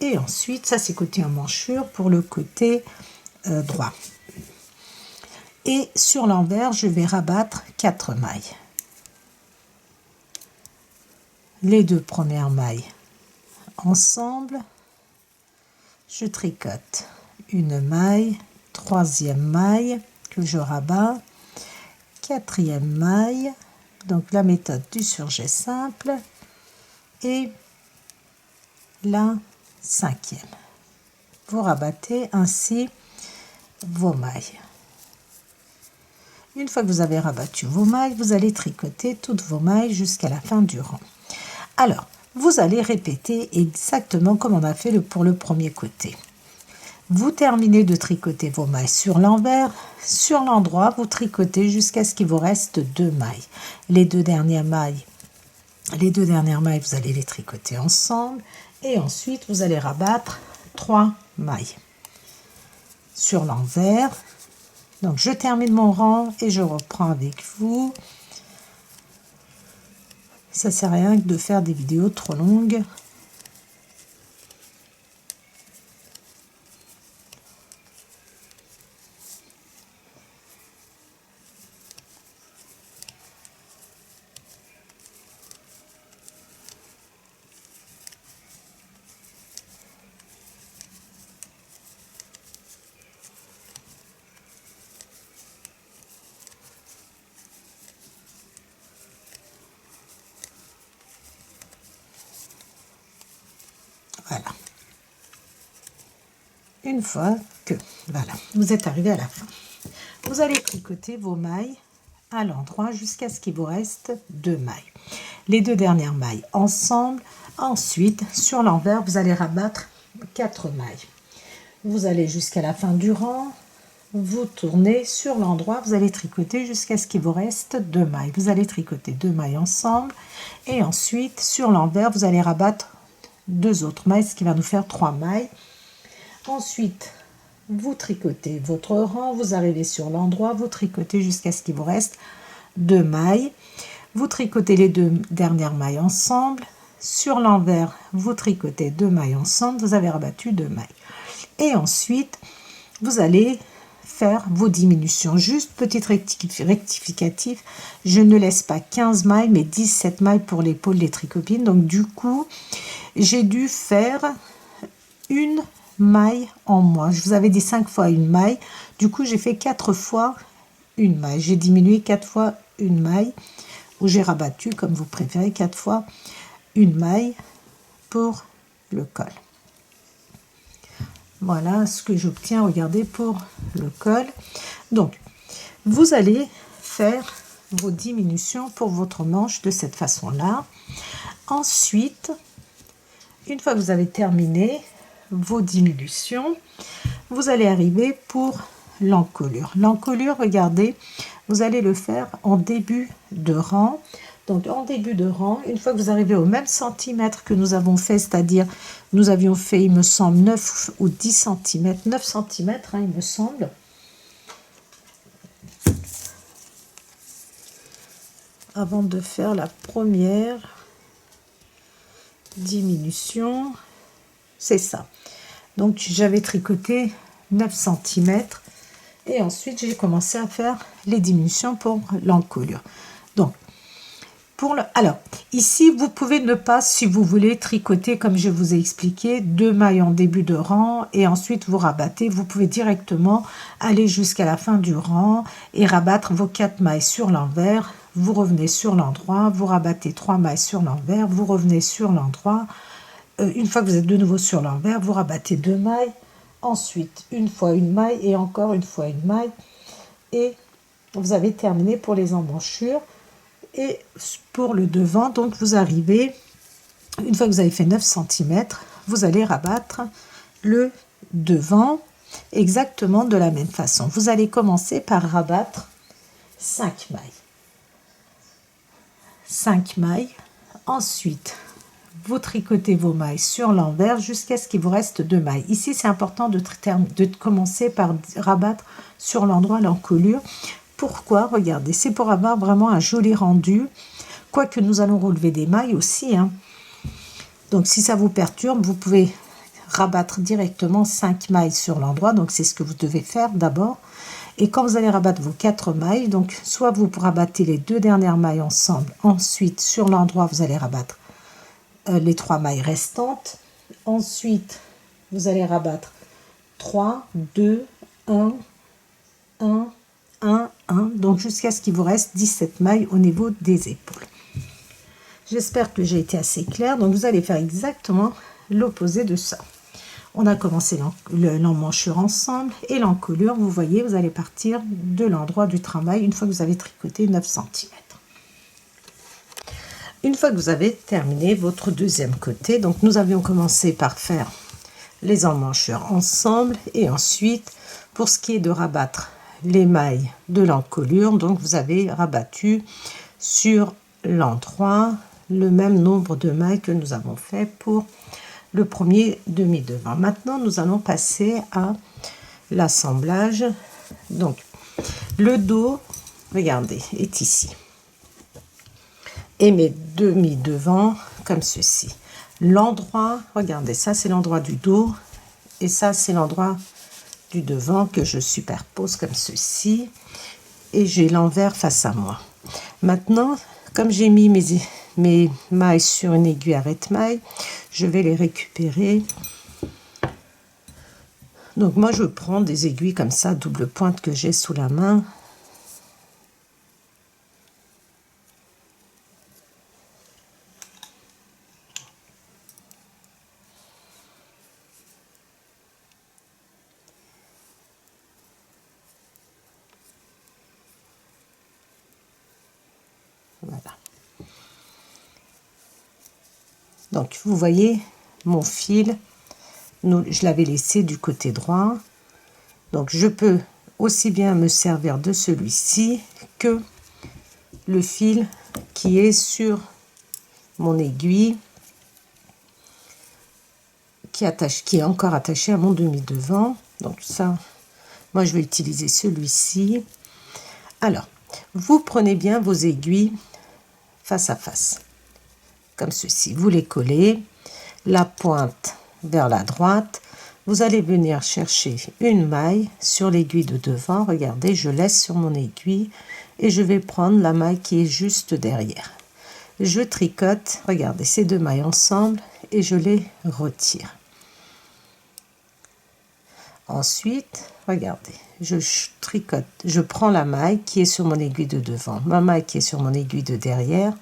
[SPEAKER 1] et ensuite, ça c'est côté emmanchure pour le côté droit. Et sur l'envers, je vais rabattre 4 mailles. Les 2 premières mailles ensemble, je tricote une maille, 3e maille que je rabats, 4e maille, donc la méthode du surjet simple, et la 5e. Vous rabattez ainsi vos mailles. Une fois que vous avez rabattu vos mailles, vous allez tricoter toutes vos mailles jusqu'à la fin du rang. Alors, vous allez répéter exactement comme on a fait pour le premier côté. Vous terminez de tricoter vos mailles sur l'envers, sur l'endroit, vous tricotez jusqu'à ce qu'il vous reste 2 mailles. Les deux dernières mailles, vous allez les tricoter ensemble et ensuite vous allez rabattre 3 mailles sur l'envers. Donc, je termine mon rang et je reprends avec vous. Ça ne sert à rien de faire des vidéos trop longues. Voilà. Une fois que voilà, vous êtes arrivé à la fin, vous allez tricoter vos mailles à l'endroit jusqu'à ce qu'il vous reste 2 mailles. Les 2 dernières mailles ensemble. Ensuite, sur l'envers, vous allez rabattre 4 mailles. Vous allez jusqu'à la fin du rang. Vous tournez sur l'endroit, vous allez tricoter jusqu'à ce qu'il vous reste 2 mailles. Vous allez tricoter 2 mailles ensemble et ensuite sur l'envers, vous allez rabattre 2 autres mailles, ce qui va nous faire 3 mailles. Ensuite, vous tricotez votre rang, vous arrivez sur l'endroit, vous tricotez jusqu'à ce qu'il vous reste 2 mailles. Vous tricotez les 2 dernières mailles ensemble. Sur l'envers, vous tricotez 2 mailles ensemble, vous avez rabattu 2 mailles. Et ensuite, vous allez faire vos diminutions. Juste petite rectificatif, je ne laisse pas 15 mailles, mais 17 mailles pour l'épaule, les tricopines. Donc du coup, j'ai dû faire une maille en moins. Je vous avais dit 5 fois une maille. Du coup, j'ai fait 4 fois une maille. J'ai diminué 4 fois une maille, ou j'ai rabattu, comme vous préférez, 4 fois une maille pour le col. Voilà ce que j'obtiens, regardez, pour le col. Donc, vous allez faire vos diminutions pour votre manche de cette façon-là. Ensuite, une fois que vous avez terminé vos diminutions, vous allez arriver pour l'encolure. L'encolure, regardez, vous allez le faire en début de rang Donc en début de rang, une fois que vous arrivez au même centimètre que nous avons fait, c'est-à-dire nous avions fait, il me semble, 9 ou 10 cm, 9 cm, hein, il me semble. Avant de faire la première diminution, c'est ça. Donc j'avais tricoté 9 cm et ensuite j'ai commencé à faire les diminutions pour l'encolure. Donc alors ici vous pouvez ne pas, si vous voulez, tricoter comme je vous ai expliqué, 2 mailles en début de rang et ensuite vous rabattez. Vous pouvez directement aller jusqu'à la fin du rang et rabattre vos 4 mailles sur l'envers. Vous revenez sur l'endroit, vous rabattez 3 mailles sur l'envers, vous revenez sur l'endroit. Une fois que vous êtes de nouveau sur l'envers, vous rabattez 2 mailles, ensuite une fois une maille et encore une fois une maille, et vous avez terminé pour les emmanchures. Et pour le devant, donc vous arrivez, une fois que vous avez fait 9 cm, vous allez rabattre le devant exactement de la même façon. Vous allez commencer par rabattre 5 mailles. 5 mailles, ensuite vous tricotez vos mailles sur l'envers jusqu'à ce qu'il vous reste 2 mailles. Ici, c'est important de commencer par rabattre sur l'endroit l'encolure. Pourquoi? Regardez, c'est pour avoir vraiment un joli rendu, quoique nous allons relever des mailles aussi, hein. Donc, si ça vous perturbe, vous pouvez rabattre directement 5 mailles sur l'endroit. Donc, c'est ce que vous devez faire d'abord. Et quand vous allez rabattre vos 4 mailles, donc soit vous rabattez les 2 dernières mailles ensemble, ensuite sur l'endroit, vous allez rabattre les 3 mailles restantes. Ensuite, vous allez rabattre 3, 2, 1, 1, 1, 1, donc jusqu'à ce qu'il vous reste 17 mailles au niveau des épaules. J'espère que j'ai été assez claire. Donc vous allez faire exactement l'opposé de ça. On a commencé l'emmanchure ensemble et l'encolure, vous voyez, vous allez partir de l'endroit du travail une fois que vous avez tricoté 9 cm. Une fois que vous avez terminé votre deuxième côté, donc nous avions commencé par faire les emmanchures ensemble et ensuite pour ce qui est de rabattre les mailles de l'encolure, donc vous avez rabattu sur l'endroit le même nombre de mailles que nous avons fait pour le premier demi-devant. Maintenant nous allons passer à l'assemblage. Donc le dos, regardez, est ici et mes demi-devants comme ceci. L'endroit, regardez, ça c'est l'endroit du dos et ça c'est l'endroit du devant que je superpose comme ceci et j'ai l'envers face à moi. Maintenant, comme j'ai mis mes mailles sur une aiguille arrête-maille, je vais les récupérer. Donc moi je prends des aiguilles comme ça, double pointe que j'ai sous la main. Voilà. Donc vous voyez mon fil, je l'avais laissé du côté droit. Donc je peux aussi bien me servir de celui-ci que le fil qui est sur mon aiguille, qui est encore attaché à mon demi-devant. Donc ça, moi je vais utiliser celui-ci. Alors, vous prenez bien vos aiguilles face à face, comme ceci. Vous les collez, la pointe vers la droite. Vous allez venir chercher une maille sur l'aiguille de devant. Regardez, je laisse sur mon aiguille et je vais prendre la maille qui est juste derrière. Je tricote, regardez, ces 2 mailles ensemble et je les retire. Ensuite, regardez, je tricote, je prends la maille qui est sur mon aiguille de devant, ma maille qui est sur mon aiguille de derrière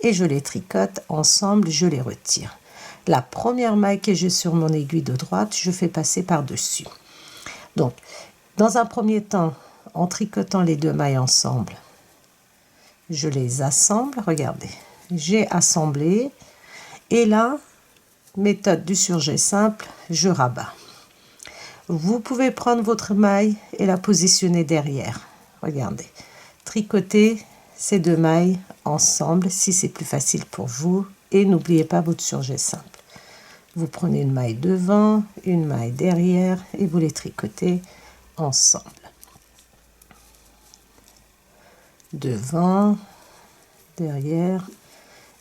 [SPEAKER 1] et je les tricote ensemble, je les retire. La première maille que j'ai sur mon aiguille de droite, je fais passer par-dessus. Donc, dans un premier temps, en tricotant les 2 mailles ensemble, je les assemble, regardez, j'ai assemblé et là, méthode du surjet simple, je rabats. Vous pouvez prendre votre maille et la positionner derrière. Regardez, tricoter
[SPEAKER 2] ces 2 mailles ensemble si c'est plus facile pour vous, et n'oubliez pas votre surjet simple. Vous prenez une maille devant, une maille derrière et vous les tricotez ensemble. Devant, derrière,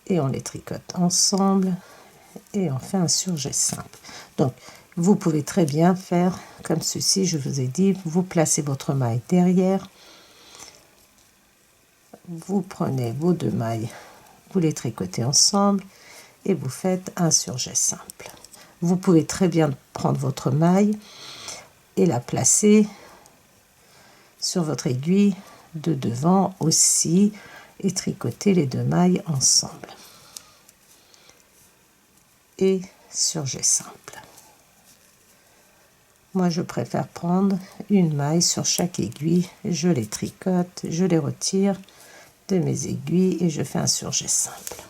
[SPEAKER 2] et on les tricote ensemble et on fait un surjet simple. Donc vous pouvez très bien faire comme ceci. Je vous ai dit, vous placez votre maille derrière, vous prenez vos 2 mailles, vous les tricotez ensemble et vous faites un surjet simple. Vous pouvez très bien prendre votre maille et la placer sur votre aiguille de devant aussi et tricoter les 2 mailles ensemble. Et surjet simple. Moi, je préfère prendre une maille sur chaque aiguille. Je les tricote, je les retire de mes aiguilles et je fais un surjet simple.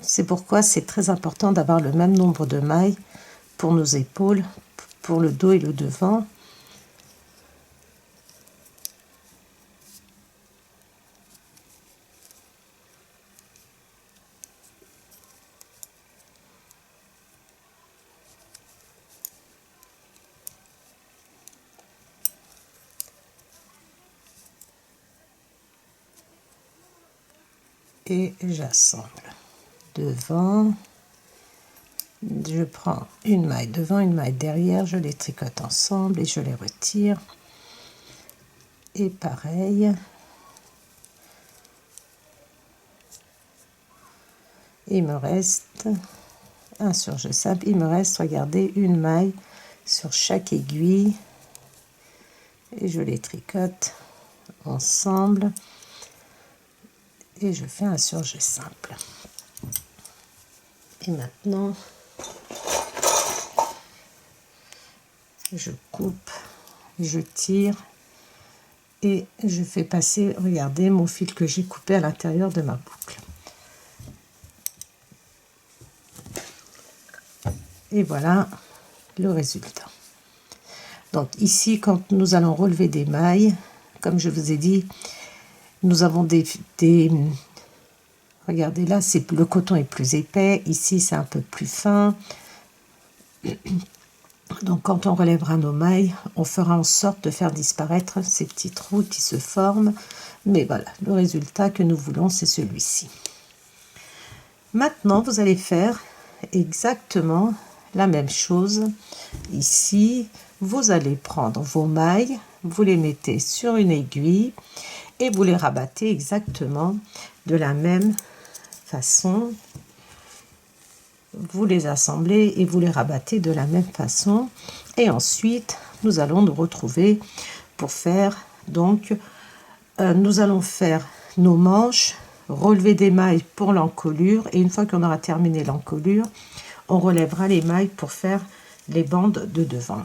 [SPEAKER 2] C'est pourquoi c'est très important d'avoir le même nombre de mailles pour nos épaules, pour le dos et le devant. Et j'assemble. Devant, je prends une maille devant, une maille derrière, je les tricote ensemble et je les retire. Et pareil. Il me reste un surjet simple. Il me reste, regardez, une maille sur chaque aiguille et je les tricote ensemble et je fais un surjet simple. Et maintenant, je coupe, je tire et je fais passer, regardez, mon fil que j'ai coupé à l'intérieur de ma boucle. Et voilà le résultat. Donc ici, quand nous allons relever des mailles, comme je vous ai dit, nous avons des regardez là, le coton est plus épais, ici c'est un peu plus fin. Donc quand on relèvera nos mailles, on fera en sorte de faire disparaître ces petits trous qui se forment. Mais voilà, le résultat que nous voulons, c'est celui-ci. Maintenant, vous allez faire exactement la même chose. Ici, vous allez prendre vos mailles, vous les mettez sur une aiguille et vous les rabattez exactement de la même façon. Vous les assemblez et vous les rabattez de la même façon. Et ensuite, nous allons nous retrouver pour faire, donc, nous allons faire nos manches, relever des mailles pour l'encolure. Et une fois qu'on aura terminé l'encolure, on relèvera les mailles pour faire les bandes de devant.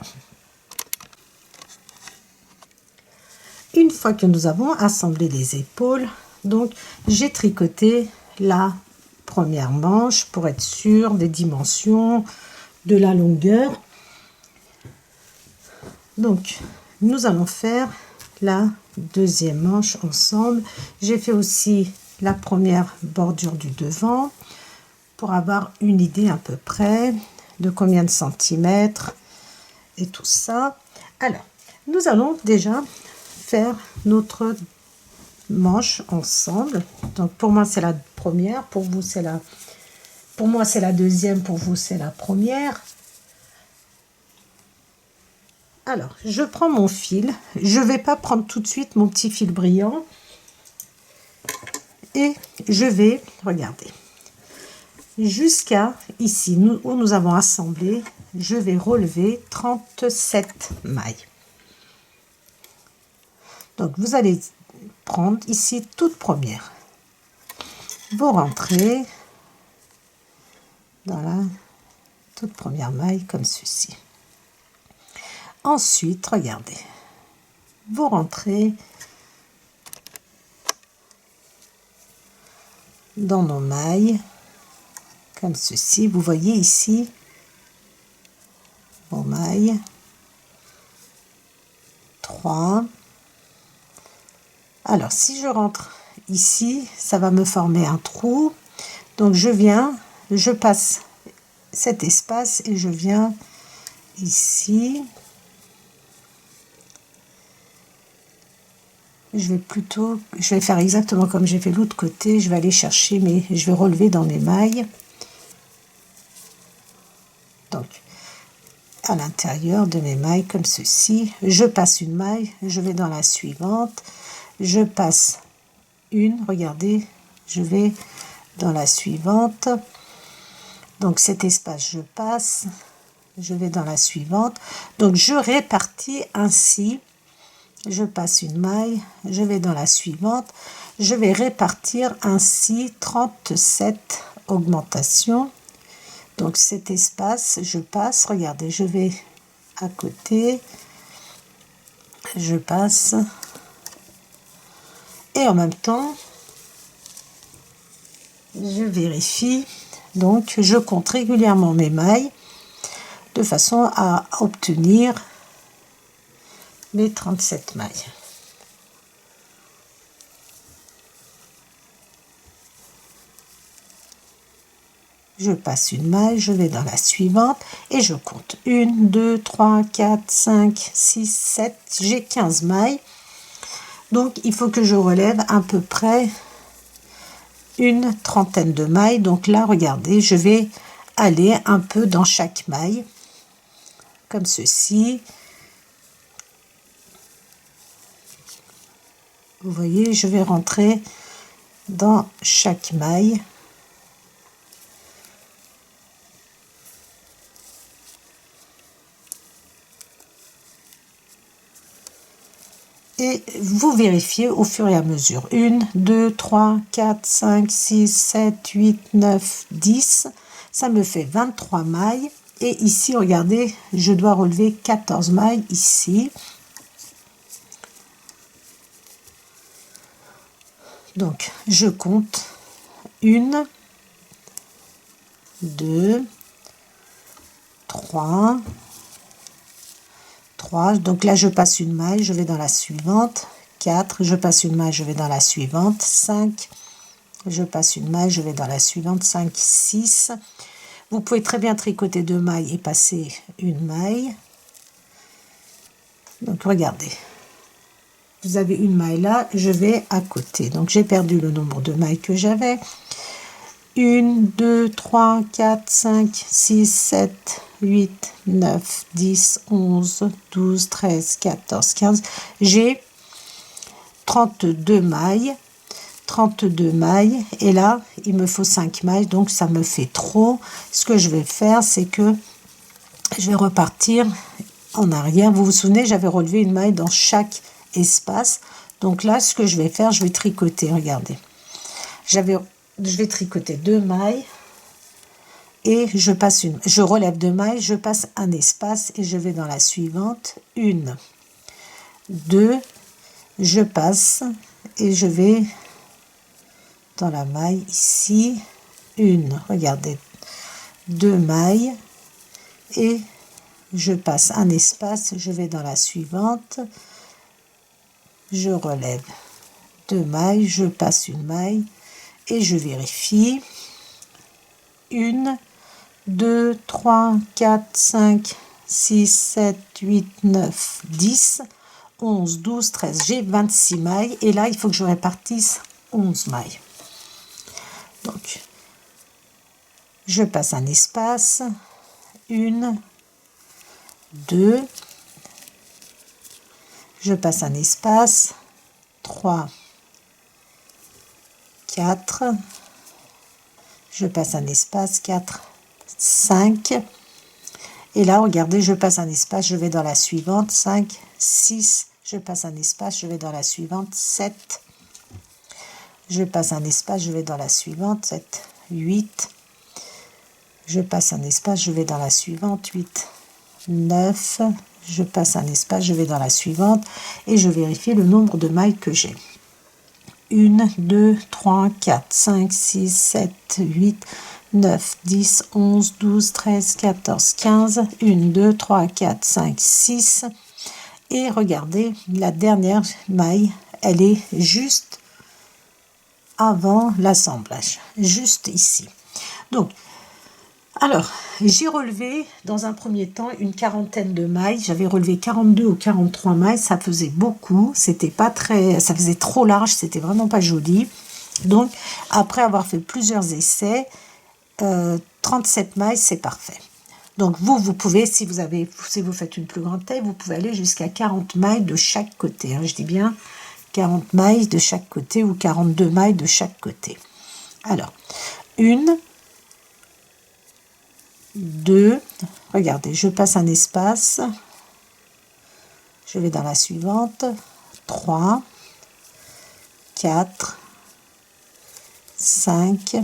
[SPEAKER 2] Une fois que nous avons assemblé les épaules, donc j'ai tricoté la première manche pour être sûr des dimensions, de la longueur. Donc nous allons faire la deuxième manche ensemble. J'ai fait aussi la première bordure du devant pour avoir une idée à peu près de combien de centimètres et tout ça. Alors nous allons déjà faire notre manche ensemble. Donc pour moi c'est la première, pour vous c'est la, pour moi c'est la deuxième, pour vous c'est la première. Alors je prends mon fil, je vais pas prendre tout de suite mon petit fil brillant et je vais regarder jusqu'à ici où nous avons assemblé. Je vais relever 37 mailles. Donc vous allez prendre ici toute première, vous rentrez dans la toute première maille comme ceci. Ensuite regardez, vous rentrez dans nos mailles, comme ceci. Vous voyez ici vos mailles. 3. Alors, si je rentre ici, ça va me former un trou. Donc, je passe cet espace et je viens ici. Je vais faire exactement comme j'ai fait l'autre côté. Je vais aller chercher, je vais relever dans mes mailles. Donc, à l'intérieur de mes mailles, comme ceci, je passe une maille, je vais dans la suivante, je passe une, regardez, je vais dans la suivante. Donc, cet espace, je passe, je vais dans la suivante. Donc, je répartis ainsi. Je passe une maille, je vais dans la suivante, je vais répartir ainsi 37 augmentations. Donc cet espace, je passe, regardez, je vais à côté, je passe, et en même temps, je vérifie, donc je compte régulièrement mes mailles de façon à obtenir mes 37 mailles. Je passe une maille, je vais dans la suivante et je compte 1, 2, 3, 4, 5, 6, 7, j'ai 15 mailles. Donc il faut que je relève à peu près une trentaine de mailles. Donc là, regardez, je vais aller un peu dans chaque maille, comme ceci. Vous voyez, je vais rentrer dans chaque maille. Et vous vérifiez au fur et à mesure. 1, 2, 3, 4, 5, 6, 7, 8, 9, 10. Ça me fait 23 mailles. Et ici, regardez, je dois relever 14 mailles ici. Donc, je compte 1, 2, 3, 3, donc là je passe une maille, je vais dans la suivante, 4, je passe une maille, je vais dans la suivante, 5, je passe une maille, je vais dans la suivante, 5, 6. Vous pouvez très bien tricoter 2 mailles et passer une maille. Donc regardez, vous avez une maille là, je vais à côté, donc j'ai perdu le nombre de mailles que j'avais. 1, 2, 3, 4, 5, 6, 7, 8, 9, 10, 11, 12, 13, 14, 15. J'ai 32 mailles. 32 mailles. Et là, il me faut 5 mailles. Donc, ça me fait trop. Ce que je vais faire, c'est que je vais repartir en arrière. Vous vous souvenez, j'avais relevé une maille dans chaque espace. Donc là, ce que je vais faire, je vais tricoter. Regardez. Je vais tricoter 2 mailles et je relève 2 mailles, je passe un espace et je vais dans la suivante. 1, 2, je passe et je vais dans la maille ici. 1, regardez, 2 mailles et je passe un espace, je vais dans la suivante, je relève 2 mailles, je passe une maille et je vérifie. 1, 2, 3, 4, 5, 6, 7, 8, 9, 10, 11, 12, 13. J'ai 26 mailles et là, il faut que je répartisse 11 mailles. Donc, je passe un espace. 1, 2, je passe un espace. 3, 4, je passe un espace, 4, 5, et là regardez, je passe un espace, je vais dans la suivante, 5, 6, je passe un espace, je vais dans la suivante, 7, je passe un espace, je vais dans la suivante, 7, 8, je passe un espace, je vais dans la suivante, 8, 9, je passe un espace, je vais dans la suivante, et je vérifie le nombre de mailles que j'ai. 1, 2, 3, 4, 5, 6, 7, 8, 9, 10, 11, 12, 13, 14, 15, 1, 2, 3, 4, 5, 6. Et regardez, la dernière maille, elle est juste avant l'assemblage, juste ici. Donc, alors, j'ai relevé dans un premier temps une quarantaine de mailles. J'avais relevé 42 ou 43 mailles, ça faisait beaucoup. C'était pas très, ça faisait trop large, c'était vraiment pas joli. Donc, après avoir fait plusieurs essais, 37 mailles, c'est parfait. Donc, vous pouvez, si vous faites une plus grande taille, vous pouvez aller jusqu'à 40 mailles de chaque côté. Hein, je dis bien 40 mailles de chaque côté ou 42 mailles de chaque côté. Alors, 1, 2, regardez, je passe un espace, je vais dans la suivante, 3, 4, 5,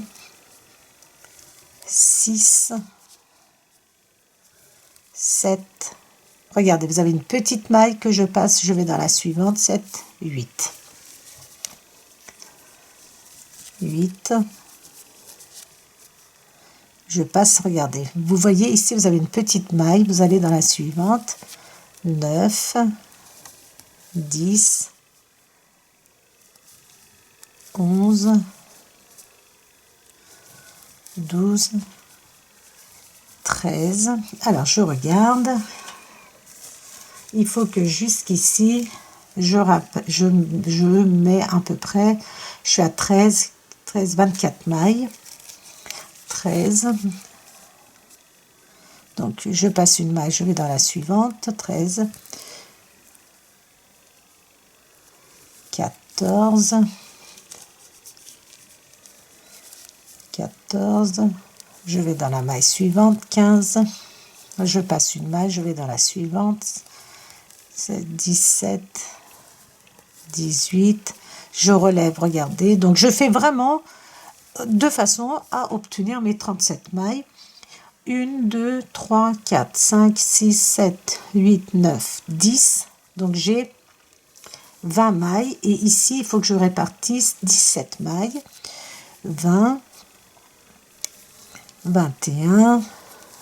[SPEAKER 2] 6, 7, regardez, vous avez une petite maille que je passe, je vais dans la suivante, 7, 8. 8. Je passe, regardez, vous voyez ici, vous avez une petite maille, vous allez dans la suivante, 9, 10, 11, 12, 13. Alors, je regarde. Il faut que jusqu'ici, je mets à peu près, je suis à 13, 24 mailles. 13. Donc, je passe une maille, je vais dans la suivante, 13, 14, 14, je vais dans la maille suivante, 15, je passe une maille, je vais dans la suivante, c'est 17, 18, je relève, regardez, donc je fais vraiment de façon à obtenir mes 37 mailles. 1, 2, 3, 4, 5, 6, 7, 8, 9, 10. Donc j'ai 20 mailles et ici il faut que je répartisse 17 mailles. 20, 21,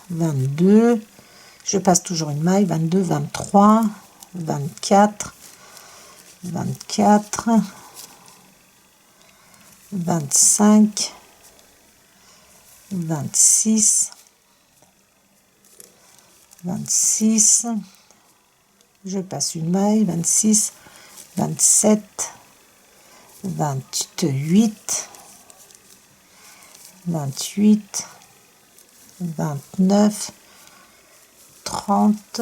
[SPEAKER 2] 22, je passe toujours une maille, 22, 23, 24, 24, 25, 26, 26, je passe une maille, 26, 27, 28, 28, 29, 30,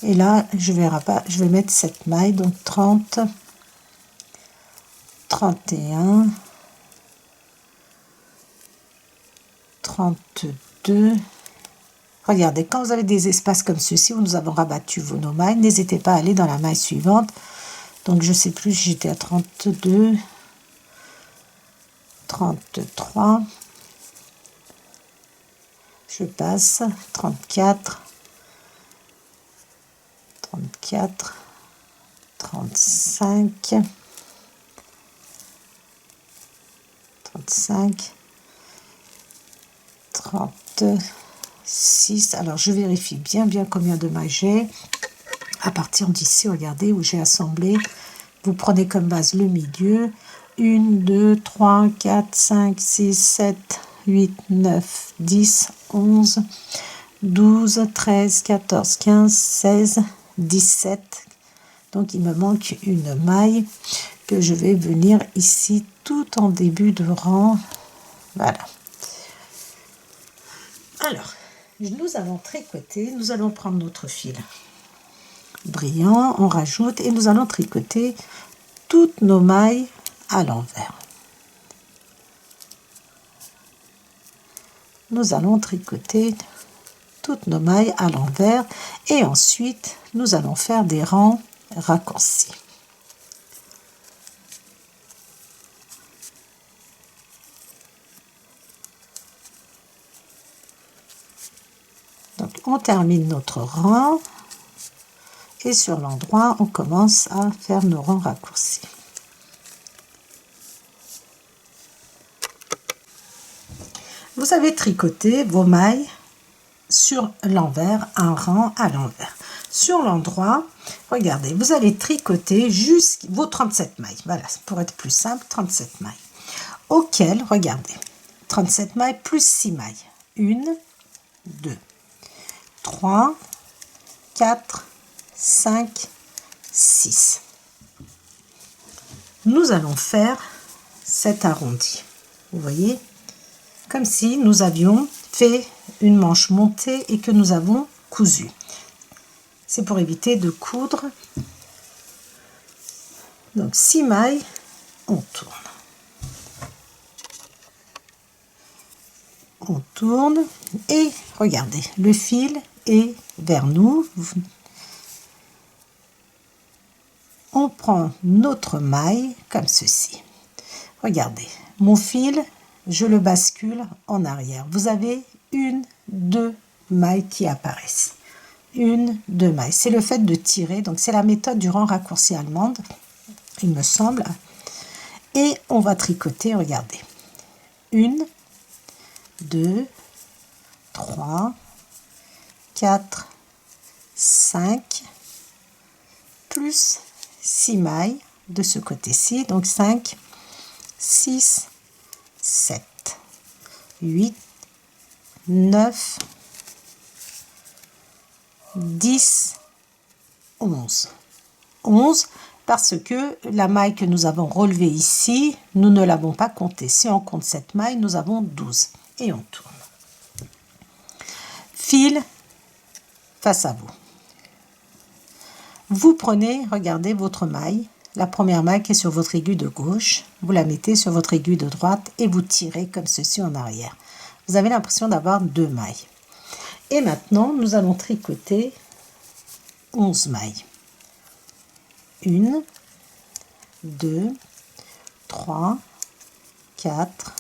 [SPEAKER 2] et là je vais mettre cette maille, donc 30, 31, 32. Regardez, quand vous avez des espaces comme ceci où nous avons rabattu nos mailles, n'hésitez pas à aller dans la maille suivante. Donc je sais plus, j'étais à 32, 33, je passe 34, 34, 35, 35, 36. Alors je vérifie bien combien de mailles j'ai. À partir d'ici, regardez où j'ai assemblé. Vous prenez comme base le milieu. 1, 2, 3, 4, 5, 6, 7, 8, 9, 10, 11, 12, 13, 14, 15, 16, 17. Donc il me manque une maille que je vais venir ici tout en début de rang. Voilà. Alors, nous allons tricoter, nous allons prendre notre fil brillant, on rajoute et nous allons tricoter toutes nos mailles à l'envers. Nous allons tricoter toutes nos mailles à l'envers et ensuite nous allons faire des rangs raccourcis. Donc on termine notre rang et sur l'endroit on commence à faire nos rangs raccourcis. vous avez tricoté vos mailles sur l'envers, un rang à l'envers. Sur l'endroit, regardez, vous allez tricoter jusqu'à vos 37 mailles. Voilà, pour être plus simple, 37 mailles. Auquel, regardez, 37 mailles plus 6 mailles. 1, 2, 3, 4, 5, 6. Nous allons faire cet arrondi. Vous voyez, comme si nous avions fait une manche montée et que nous avons cousu. C'est pour éviter de coudre. Donc 6 mailles, on tourne. On tourne et regardez, le fil est vers nous. On prend notre maille comme ceci. Regardez, mon fil, je le bascule en arrière. Vous avez 1, 2 mailles qui apparaissent. 1, 2 mailles. C'est le fait de tirer, donc c'est la méthode du rang raccourci allemande, il me semble. Et on va tricoter, regardez. 1, 2, 3, 4, 5, plus 6 mailles de ce côté-ci, donc 5, 6, 7, 8, 9, 10, 11. 11 parce que la maille que nous avons relevée ici, nous ne l'avons pas comptée. Si on compte cette maille, nous avons 12. Et on tourne. Fil face à vous. Vous prenez, regardez votre maille, la première maille qui est sur votre aiguille de gauche, vous la mettez sur votre aiguille de droite et vous tirez comme ceci en arrière. Vous avez l'impression d'avoir 2 mailles. Et maintenant, nous allons tricoter 11 mailles. 1, 2, 3, 4,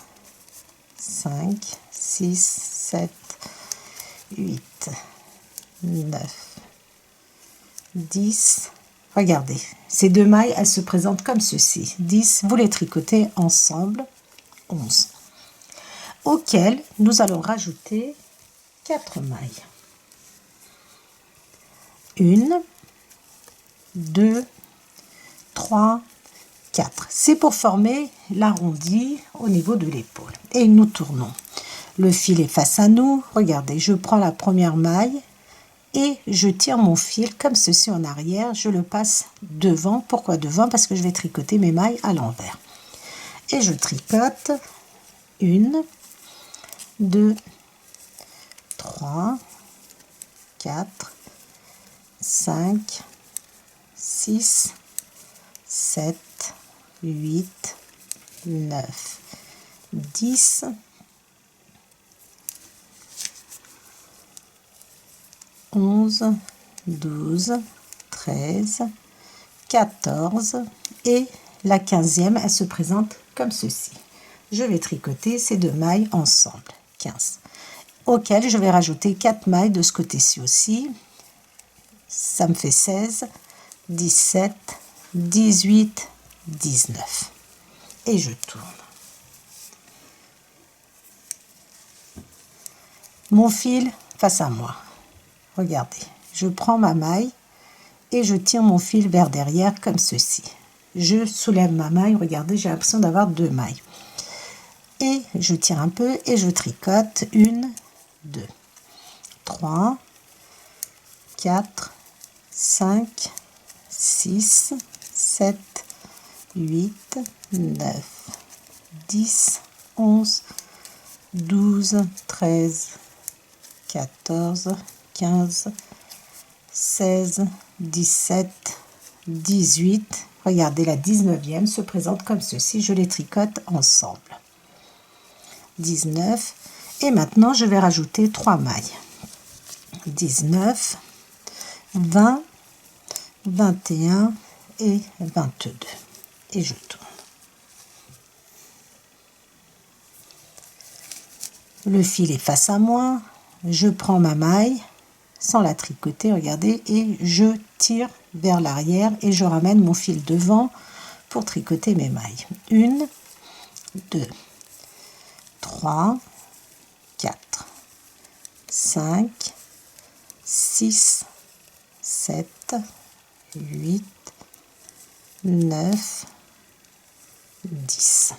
[SPEAKER 2] 5, 6, 7, 8, 9, 10. Regardez, ces 2 mailles, elles se présentent comme ceci. 10, vous les tricotez ensemble, 11. Auquel nous allons rajouter 4 mailles. 1, 2, 3, 4. C'est pour former l'arrondi au niveau de l'épaule. Et nous tournons. Le fil est face à nous. Regardez, je prends la première maille et je tire mon fil comme ceci en arrière. Je le passe devant. Pourquoi devant? Parce que je vais tricoter mes mailles à l'envers. Et je tricote 1, 2, 3, 4, 5, 6, 7, 8, 9, 10, 11, 12, 13, 14 et la 15e, elle se présente comme ceci. Je vais tricoter ces 2 mailles ensemble, 15, auquel je vais rajouter 4 mailles de ce côté-ci aussi. Ça me fait 16, 17, 18, 19. Et je tourne. Mon fil face à moi. Regardez, je prends ma maille et je tire mon fil vers derrière comme ceci. Je soulève ma maille, regardez, j'ai l'impression d'avoir 2 mailles. Et je tire un peu et je tricote 1, 2, 3, 4, 5, 6, 7, 8, 9, 10, 11, 12, 13, 14, 15, 16, 17, 18. Regardez, la 19e se présente comme ceci. Je les tricote ensemble. 19. Et maintenant, je vais rajouter 3 mailles. 19, 20, 21 et 22. Et je tourne. Le fil est face à moi. Je prends ma maille sans la tricoter, regardez, et je tire vers l'arrière et je ramène mon fil devant pour tricoter mes mailles. 1, 2, 3, 5, 6, 7, 8, 9, 10.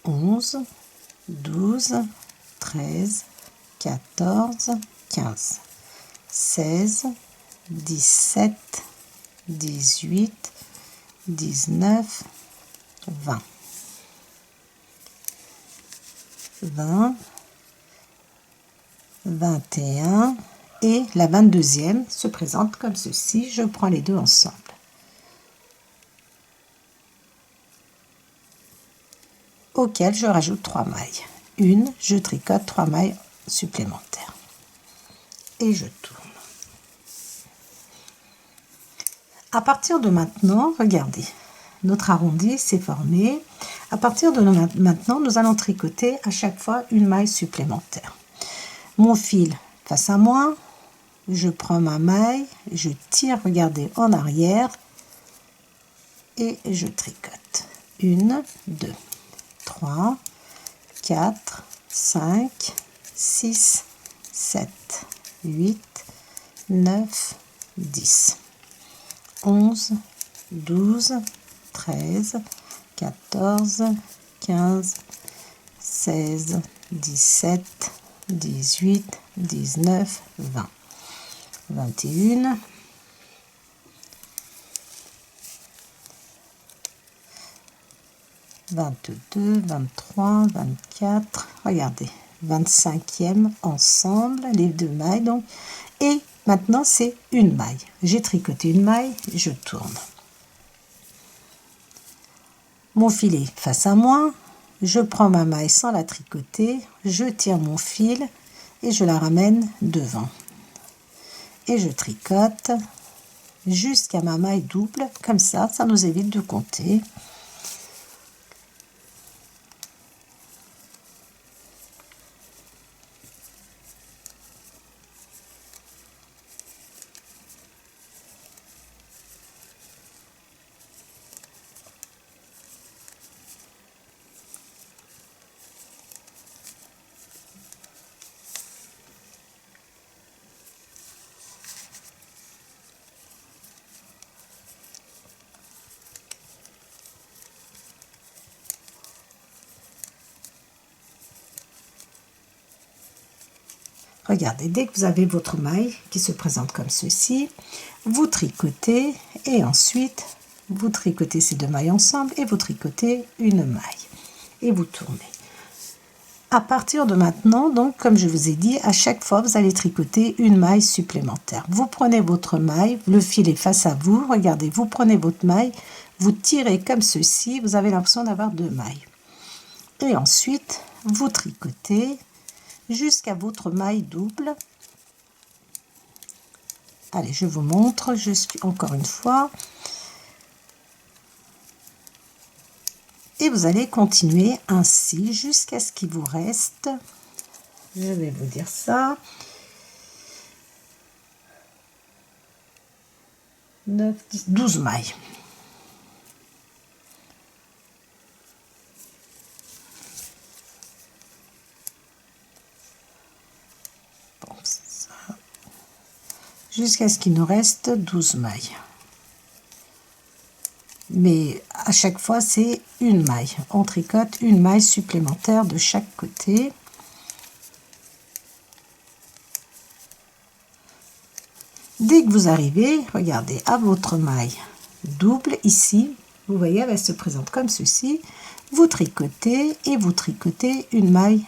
[SPEAKER 2] Onze, 12, 13, 14, 15, 16, 17, 18, 19, 20. 20, 21 et la 22e se présente comme ceci. Je prends les deux ensemble. Auquel je rajoute 3 mailles. Une, je tricote 3 mailles supplémentaires. Et je tourne. À partir de maintenant, regardez, notre arrondi s'est formé. À partir de maintenant, nous allons tricoter à chaque fois une maille supplémentaire. Mon fil face à moi, je prends ma maille, je tire, regardez, en arrière et je tricote. 1, 2, 3, 4, 5, 6, 7, 8, 9, 10, 11, 12, 13, 14, 15, 16, 17, 18, 19, 20, 21, 22, 23, 24, regardez, 25e ensemble, les deux mailles donc, et maintenant c'est une maille. J'ai tricoté une maille, je tourne. Mon filet face à moi, je prends ma maille sans la tricoter, je tire mon fil et je la ramène devant. Et je tricote jusqu'à ma maille double, comme ça nous évite de compter. Regardez, dès que vous avez votre maille qui se présente comme ceci, vous tricotez et ensuite vous tricotez ces deux mailles ensemble et vous tricotez une maille et vous tournez. À partir de maintenant, donc comme je vous ai dit, à chaque fois vous allez tricoter une maille supplémentaire. Vous prenez votre maille, le fil est face à vous, regardez, vous prenez votre maille, vous tirez comme ceci, vous avez l'impression d'avoir deux mailles. Et ensuite, vous tricotez jusqu'à votre maille double. Allez, je vous montre, je suis encore une fois. Et vous allez continuer ainsi jusqu'à ce qu'il vous reste, je vais vous dire ça, 9, 10, 12 mailles. Bon, ça. Jusqu'à ce qu'il nous reste 12 mailles. Mais à chaque fois c'est une maille, on tricote une maille supplémentaire de chaque côté. Dès que vous arrivez, regardez, à votre maille double ici, vous voyez, elle se présente comme ceci, vous tricotez et vous tricotez une maille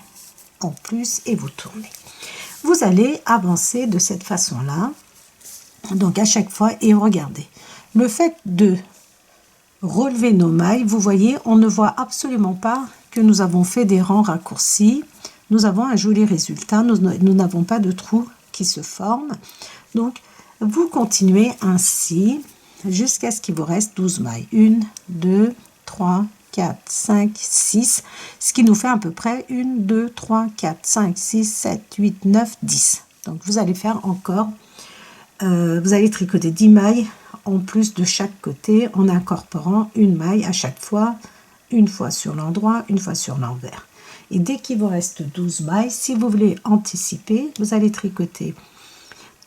[SPEAKER 2] en plus et vous tournez. Vous allez avancer de cette façon là, donc à chaque fois, et regardez, le fait de relever nos mailles, vous voyez, on ne voit absolument pas que nous avons fait des rangs raccourcis. Nous avons un joli résultat, nous n'avons pas de trous qui se forment. Donc, vous continuez ainsi jusqu'à ce qu'il vous reste 12 mailles. 1, 2, 3, 4, 5, 6, ce qui nous fait à peu près 1, 2, 3, 4, 5, 6, 7, 8, 9, 10. Donc, vous allez faire encore, vous allez tricoter 10 mailles en plus de chaque côté en incorporant une maille à chaque fois une fois sur l'endroit, une fois sur l'envers. Et dès qu'il vous reste 12 mailles, si vous voulez anticiper, vous allez tricoter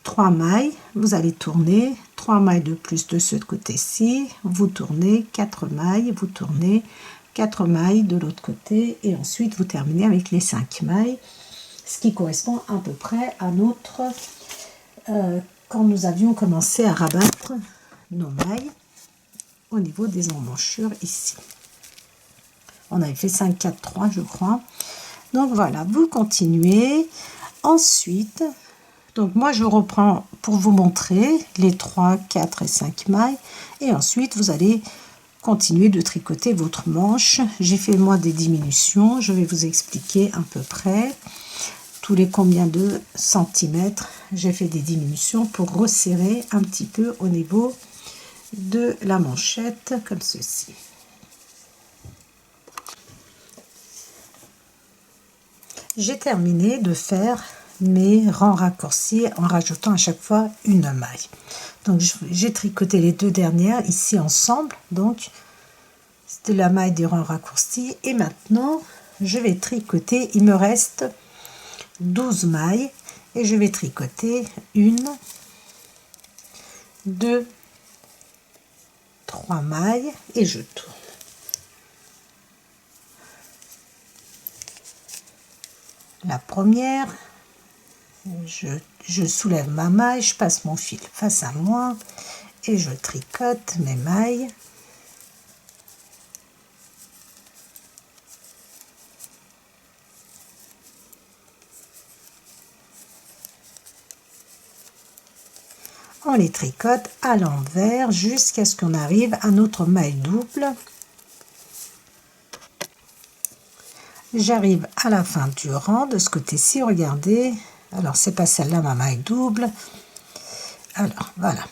[SPEAKER 2] 3 mailles, vous allez tourner, 3 mailles de plus de ce côté-ci, vous tournez, 4 mailles, vous tournez, 4 mailles de l'autre côté, et ensuite vous terminez avec les 5 mailles, ce qui correspond à peu près à notre... quand nous avions commencé à rabattre nos mailles au niveau des emmanchures ici. On avait fait 5, 4, 3 je crois. Donc voilà, vous continuez. Ensuite, donc moi je reprends pour vous montrer les 3, 4 et 5 mailles. Et ensuite vous allez continuer de tricoter votre manche. J'ai fait moi des diminutions. Je vais vous expliquer à peu près tous les combien de centimètres. J'ai fait des diminutions pour resserrer un petit peu au niveau de la manchette comme ceci. J'ai terminé de faire mes rangs raccourcis en rajoutant à chaque fois une maille. Donc j'ai tricoté les deux dernières ici ensemble, donc c'était la maille des rangs raccourcis, et maintenant je vais tricoter, il me reste 12 mailles et je vais tricoter 1, 2, 3 mailles et je tourne. La première, je soulève ma maille, je passe mon fil face à moi et je tricote mes mailles. On les tricote à l'envers jusqu'à ce qu'on arrive à notre maille double. J'arrive à la fin du rang de ce côté-ci, regardez. Alors c'est pas celle-là ma maille double. Alors voilà.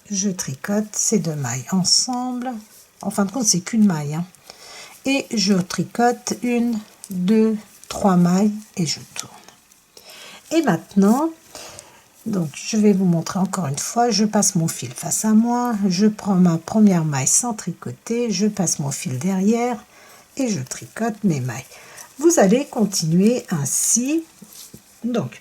[SPEAKER 2] Je tricote ces deux mailles ensemble. En fin de compte, c'est qu'une maille, hein. Et je tricote 1, 2, 3 mailles et je tourne. Et maintenant, donc je vais vous montrer encore une fois, je passe mon fil face à moi, je prends ma première maille sans tricoter, je passe mon fil derrière et je tricote mes mailles. Vous allez continuer ainsi. Donc,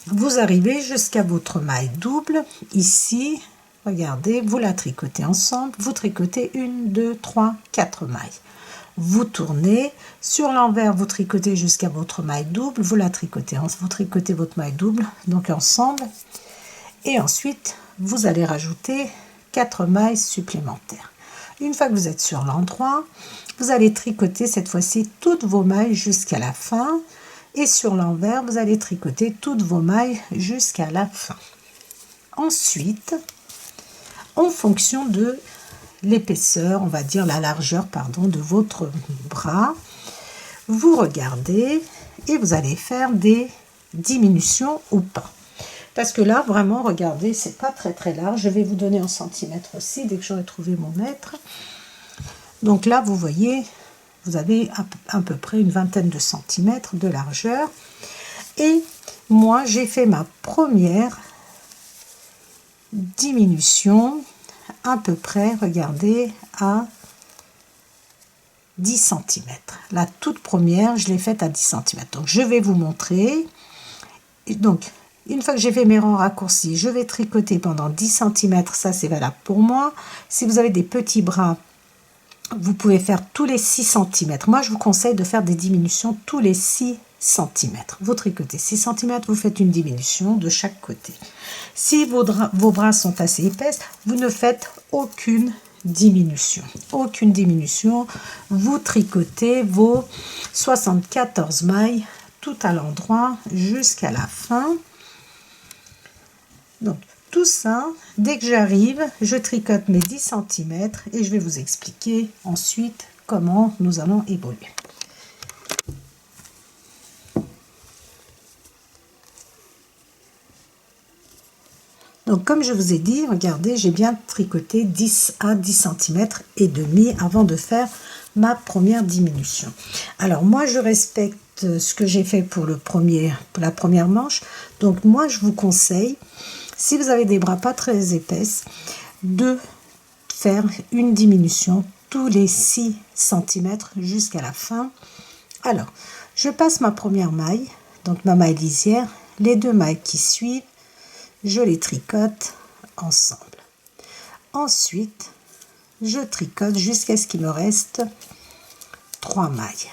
[SPEAKER 2] vous arrivez jusqu'à votre maille double. Ici, regardez, vous la tricotez ensemble. Vous tricotez 1, 2, 3, 4 mailles. Vous tournez. Sur l'envers, vous tricotez jusqu'à votre maille double. Vous la tricotez, vous tricotez votre maille double, donc ensemble. Et ensuite, vous allez rajouter 4 mailles supplémentaires. Une fois que vous êtes sur l'endroit, vous allez tricoter cette fois-ci toutes vos mailles jusqu'à la fin. Et sur l'envers, vous allez tricoter toutes vos mailles jusqu'à la fin. Ensuite, en fonction de l'épaisseur, on va dire la largeur, pardon, de votre bras, vous regardez et vous allez faire des diminutions ou pas. Parce que là, vraiment, regardez, c'est pas très large. Je vais vous donner en centimètres aussi, dès que j'aurai trouvé mon mètre. Donc là, vous voyez, vous avez à peu près une vingtaine de centimètres de largeur. Et moi, j'ai fait ma première diminution à peu près, regardez, à 10 cm. La toute première, je l'ai faite à 10 cm. Donc, je vais vous montrer. Et donc, une fois que j'ai fait mes rangs raccourcis, je vais tricoter pendant 10 cm. Ça, c'est valable pour moi. Si vous avez des petits bras, vous pouvez faire tous les 6 cm. Moi, je vous conseille de faire des diminutions tous les 6 cm. Vous tricotez 6 cm, vous faites une diminution de chaque côté. Si vos bras sont assez épais, vous ne faites aucune diminution. Aucune diminution. Vous tricotez vos 74 mailles tout à l'endroit jusqu'à la fin. Donc, tout ça, dès que j'arrive, je tricote mes 10 cm et je vais vous expliquer ensuite comment nous allons évoluer. Donc, comme je vous ai dit, regardez, j'ai bien tricoté 10 à 10 cm et demi avant de faire ma première diminution. Alors, moi, je respecte ce que j'ai fait pour la première manche. Donc, moi, je vous conseille, si vous avez des bras pas très épaisses, de faire une diminution tous les 6 cm jusqu'à la fin. Alors, je passe ma première maille, donc ma maille lisière, les 2 mailles qui suivent, je les tricote ensemble. Ensuite, je tricote jusqu'à ce qu'il me reste 3 mailles.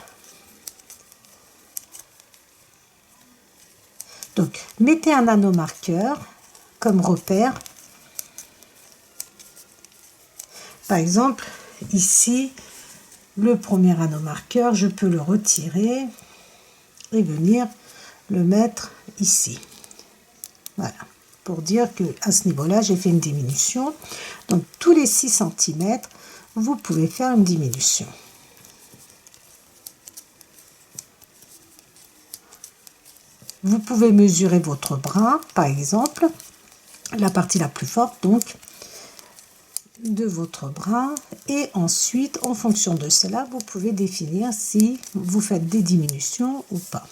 [SPEAKER 2] Donc, mettez un anneau marqueur comme repère. Par exemple, ici, le premier anneau marqueur, je peux le retirer et venir le mettre ici. Voilà, pour dire que à ce niveau-là, j'ai fait une diminution. Donc, tous les 6 cm, vous pouvez faire une diminution. Vous pouvez mesurer votre bras, par exemple, la partie la plus forte, donc, de votre bras. Et ensuite, en fonction de cela, vous pouvez définir si vous faites des diminutions ou pas.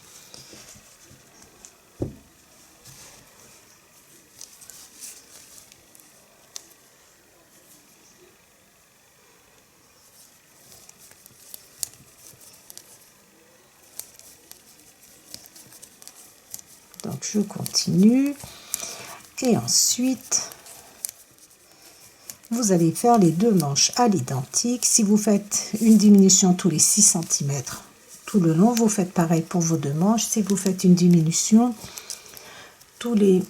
[SPEAKER 2] Donc, je continue. Et ensuite, vous allez faire les 2 manches à l'identique. Si vous faites une diminution tous les 6 cm tout le long, vous faites pareil pour vos 2 manches. Si vous faites une diminution tous les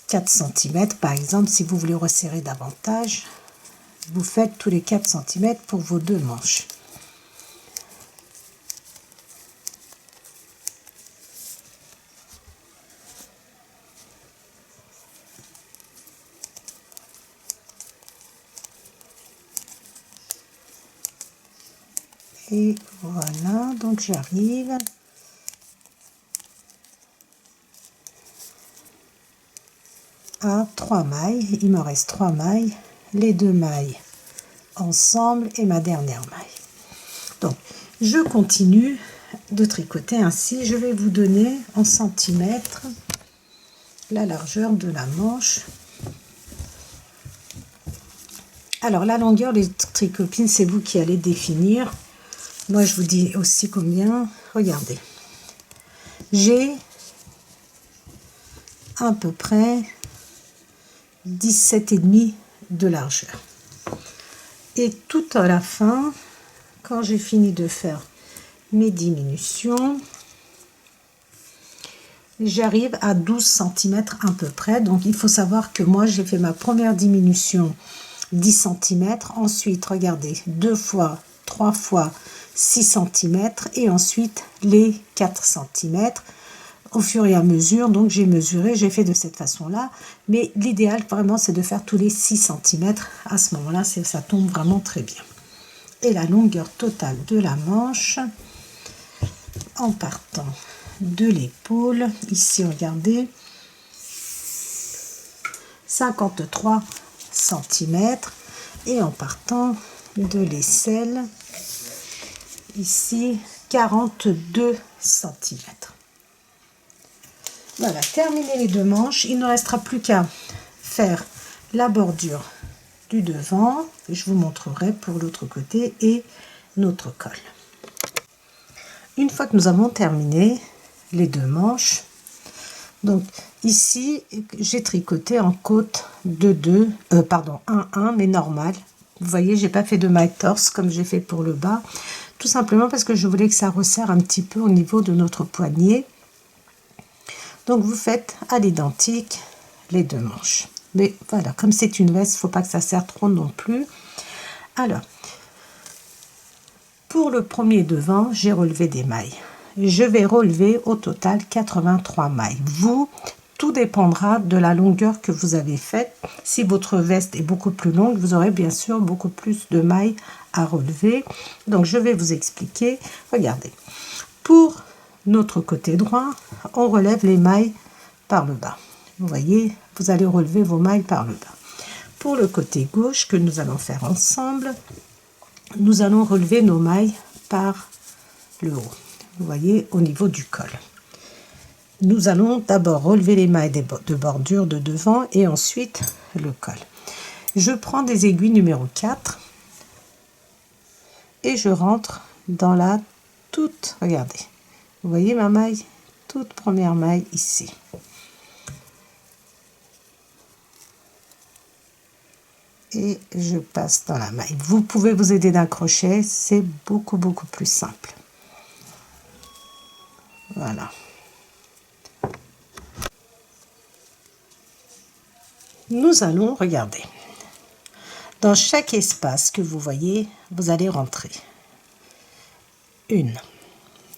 [SPEAKER 2] 4 cm, par exemple, si vous voulez resserrer davantage, vous faites tous les 4 cm pour vos 2 manches. Et voilà, donc j'arrive à 3 mailles. Il me reste 3 mailles, les 2 mailles ensemble et ma dernière maille. Donc, je continue de tricoter ainsi. Je vais vous donner en centimètres la largeur de la manche. Alors, la longueur des tricopines, c'est vous qui allez définir. Moi, je vous dis aussi combien. Regardez. J'ai à peu près 17,5 de largeur. Et tout à la fin, quand j'ai fini de faire mes diminutions, j'arrive à 12 cm à peu près. Donc, il faut savoir que moi, j'ai fait ma première diminution 10 cm. Ensuite, regardez, 2 fois, 3 fois 6 cm et ensuite les 4 cm au fur et à mesure. Donc j'ai mesuré, j'ai fait de cette façon là, mais l'idéal vraiment c'est de faire tous les 6 cm. À ce moment là ça tombe vraiment très bien. Et la longueur totale de la manche, en partant de l'épaule, ici regardez, 53 cm, et en partant de l'aisselle, ici 42 cm. Voilà, terminé les 2 manches, il ne restera plus qu'à faire la bordure du devant. Je vous montrerai pour l'autre côté et notre col. Une fois que nous avons terminé les 2 manches, donc ici j'ai tricoté en côte de 1-1 mais normal. Vous voyez, j'ai pas fait de maille torse comme j'ai fait pour le bas, tout simplement parce que je voulais que ça resserre un petit peu au niveau de notre poignet. Donc vous faites à l'identique les 2 manches. Mais voilà, comme c'est une veste, il ne faut pas que ça serre trop non plus. Alors, pour le premier devant, j'ai relevé des mailles. Je vais relever au total 83 mailles. Tout dépendra de la longueur que vous avez faite. Si votre veste est beaucoup plus longue, vous aurez bien sûr beaucoup plus de mailles à relever. Donc je vais vous expliquer. Regardez, pour notre côté droit, on relève les mailles par le bas. Vous voyez, vous allez relever vos mailles par le bas. Pour le côté gauche que nous allons faire ensemble, nous allons relever nos mailles par le haut. Vous voyez, au niveau du col. nous allons d'abord relever les mailles de bordure de devant et ensuite le col. Je prends des aiguilles numéro 4 et je rentre dans la toute, regardez, vous voyez ma maille, toute première maille ici. Et je passe dans la maille. Vous pouvez vous aider d'un crochet, c'est beaucoup plus simple. Voilà. Nous allons regarder. Dans chaque espace que vous voyez, vous allez rentrer une.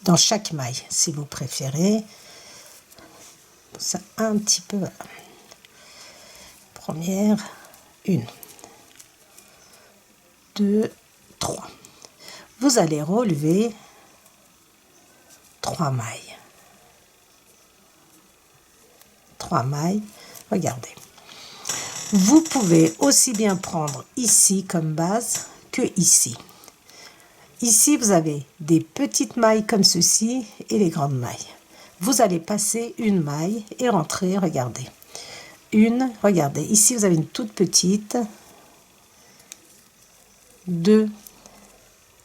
[SPEAKER 2] Dans chaque maille, si vous préférez. Ça un petit peu. Voilà. Première, une. 2, 3. Vous allez relever 3 mailles. 3 mailles, regardez. Vous pouvez aussi bien prendre ici comme base que ici. Ici, vous avez des petites mailles comme ceci et les grandes mailles. Vous allez passer une maille et rentrer, regardez. Une, regardez, ici vous avez une toute petite. 2,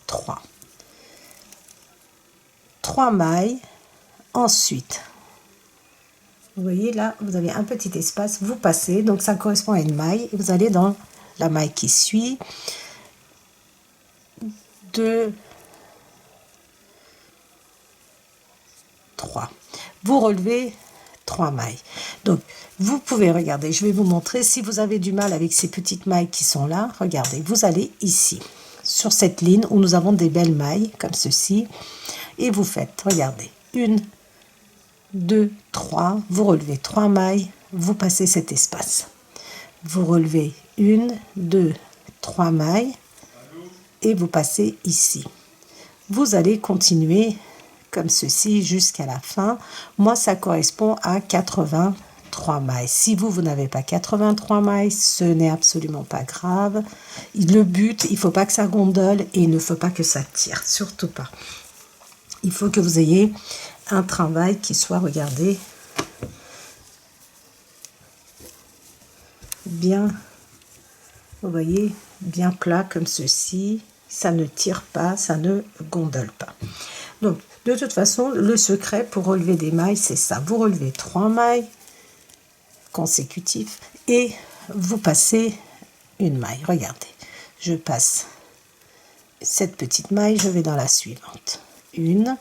[SPEAKER 2] 3. 3 mailles. Ensuite, vous voyez là, vous avez un petit espace, vous passez, donc ça correspond à une maille, et vous allez dans la maille qui suit. 2, 3. Vous relevez 3 mailles. Donc, vous pouvez regarder, je vais vous montrer, si vous avez du mal avec ces petites mailles qui sont là, regardez, vous allez ici, sur cette ligne où nous avons des belles mailles, comme ceci, et vous faites, regardez, 1, 2, 3, vous relevez 3 mailles, vous passez cet espace. Vous relevez 1, 2, 3 mailles, et vous passez ici. Vous allez continuer comme ceci jusqu'à la fin. Moi, ça correspond à 83 mailles. Si vous n'avez pas 83 mailles, ce n'est absolument pas grave. Le but, il ne faut pas que ça gondole et il ne faut pas que ça tire, surtout pas. Il faut que vous ayez un travail qui soit, regardez, bien, vous voyez, bien plat comme ceci. Ça ne tire pas, ça ne gondole pas. Donc, de toute façon, le secret pour relever des mailles, c'est ça. Vous relevez 3 mailles consécutives et vous passez une maille. Regardez, je passe cette petite maille, je vais dans la suivante. 1,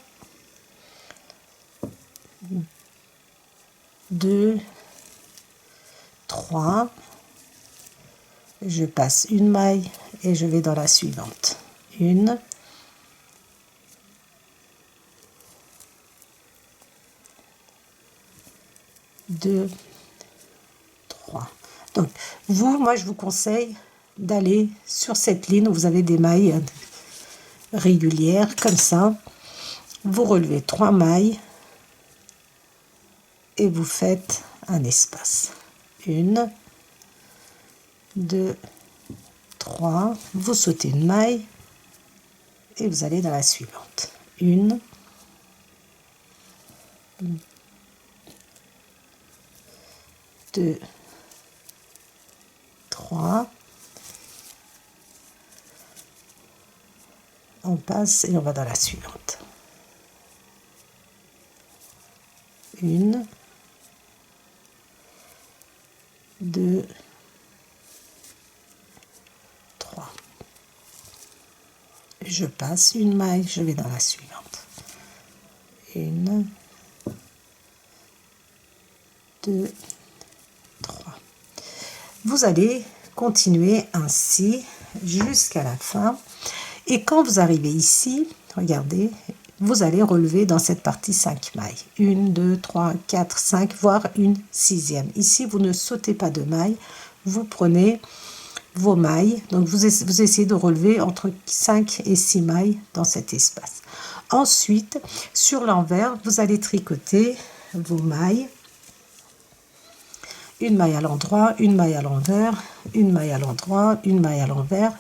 [SPEAKER 2] 2, 3. Je passe une maille et je vais dans la suivante. 1, 2, 3. Donc, moi, je vous conseille d'aller sur cette ligne où vous avez des mailles régulières, comme ça. Vous relevez 3 mailles et vous faites un espace. 1, 2, 3. Vous sautez une maille et vous allez dans la suivante. 1, 2, 3. On passe et on va dans la suivante. 1, 2, 3. Je passe une maille, je vais dans la suivante. 1, 2, 3. Vous allez continuer ainsi jusqu'à la fin. Et quand vous arrivez ici, regardez, vous allez relever dans cette partie 5 mailles. 1, 2, 3, 4, 5, voire une 6e. Ici, vous ne sautez pas de mailles. Vous prenez vos mailles. Donc, vous essayez de relever entre 5 et 6 mailles dans cet espace. Ensuite, sur l'envers, vous allez tricoter vos mailles. Une maille à l'endroit, une maille à l'envers, une maille à l'endroit, une maille à l'envers,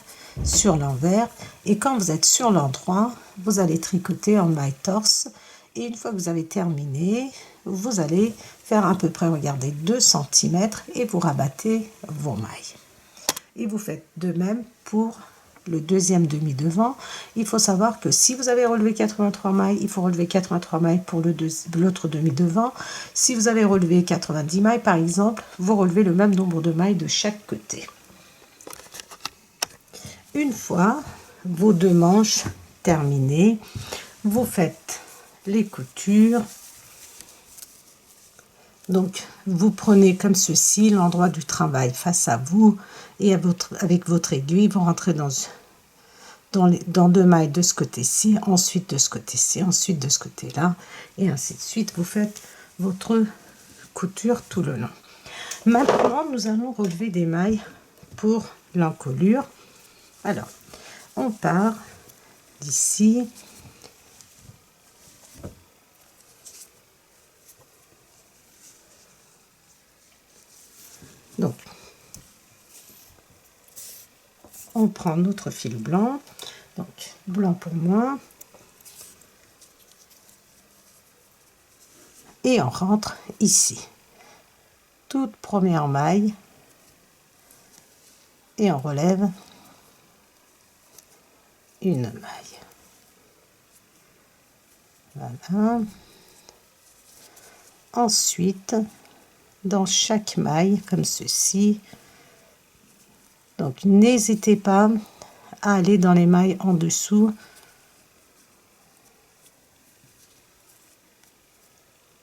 [SPEAKER 2] sur l'envers. Et quand vous êtes sur l'endroit, vous allez tricoter en maille torse. Et une fois que vous avez terminé, vous allez faire à peu près, regardez, 2 cm et vous rabattez vos mailles. Et vous faites de même pour le deuxième demi-devant. Il faut savoir que si vous avez relevé 83 mailles, il faut relever 83 mailles pour l'autre demi-devant. Si vous avez relevé 90 mailles, par exemple, vous relevez le même nombre de mailles de chaque côté. Une fois vos 2 manches terminées, vous faites les coutures. Donc, vous prenez comme ceci l'endroit du travail face à vous et avec votre aiguille, vous rentrez dans 2 mailles de ce côté-ci, ensuite de ce côté-ci, ensuite de ce côté-là, et ainsi de suite. Vous faites votre couture tout le long. Maintenant, nous allons relever des mailles pour l'encolure. Alors, on part d'ici. Donc, on prend notre fil blanc, donc blanc pour moi, et on rentre ici, toute première maille, et on relève une maille. Voilà. Ensuite, dans chaque maille, comme ceci, donc n'hésitez pas à aller dans les mailles en dessous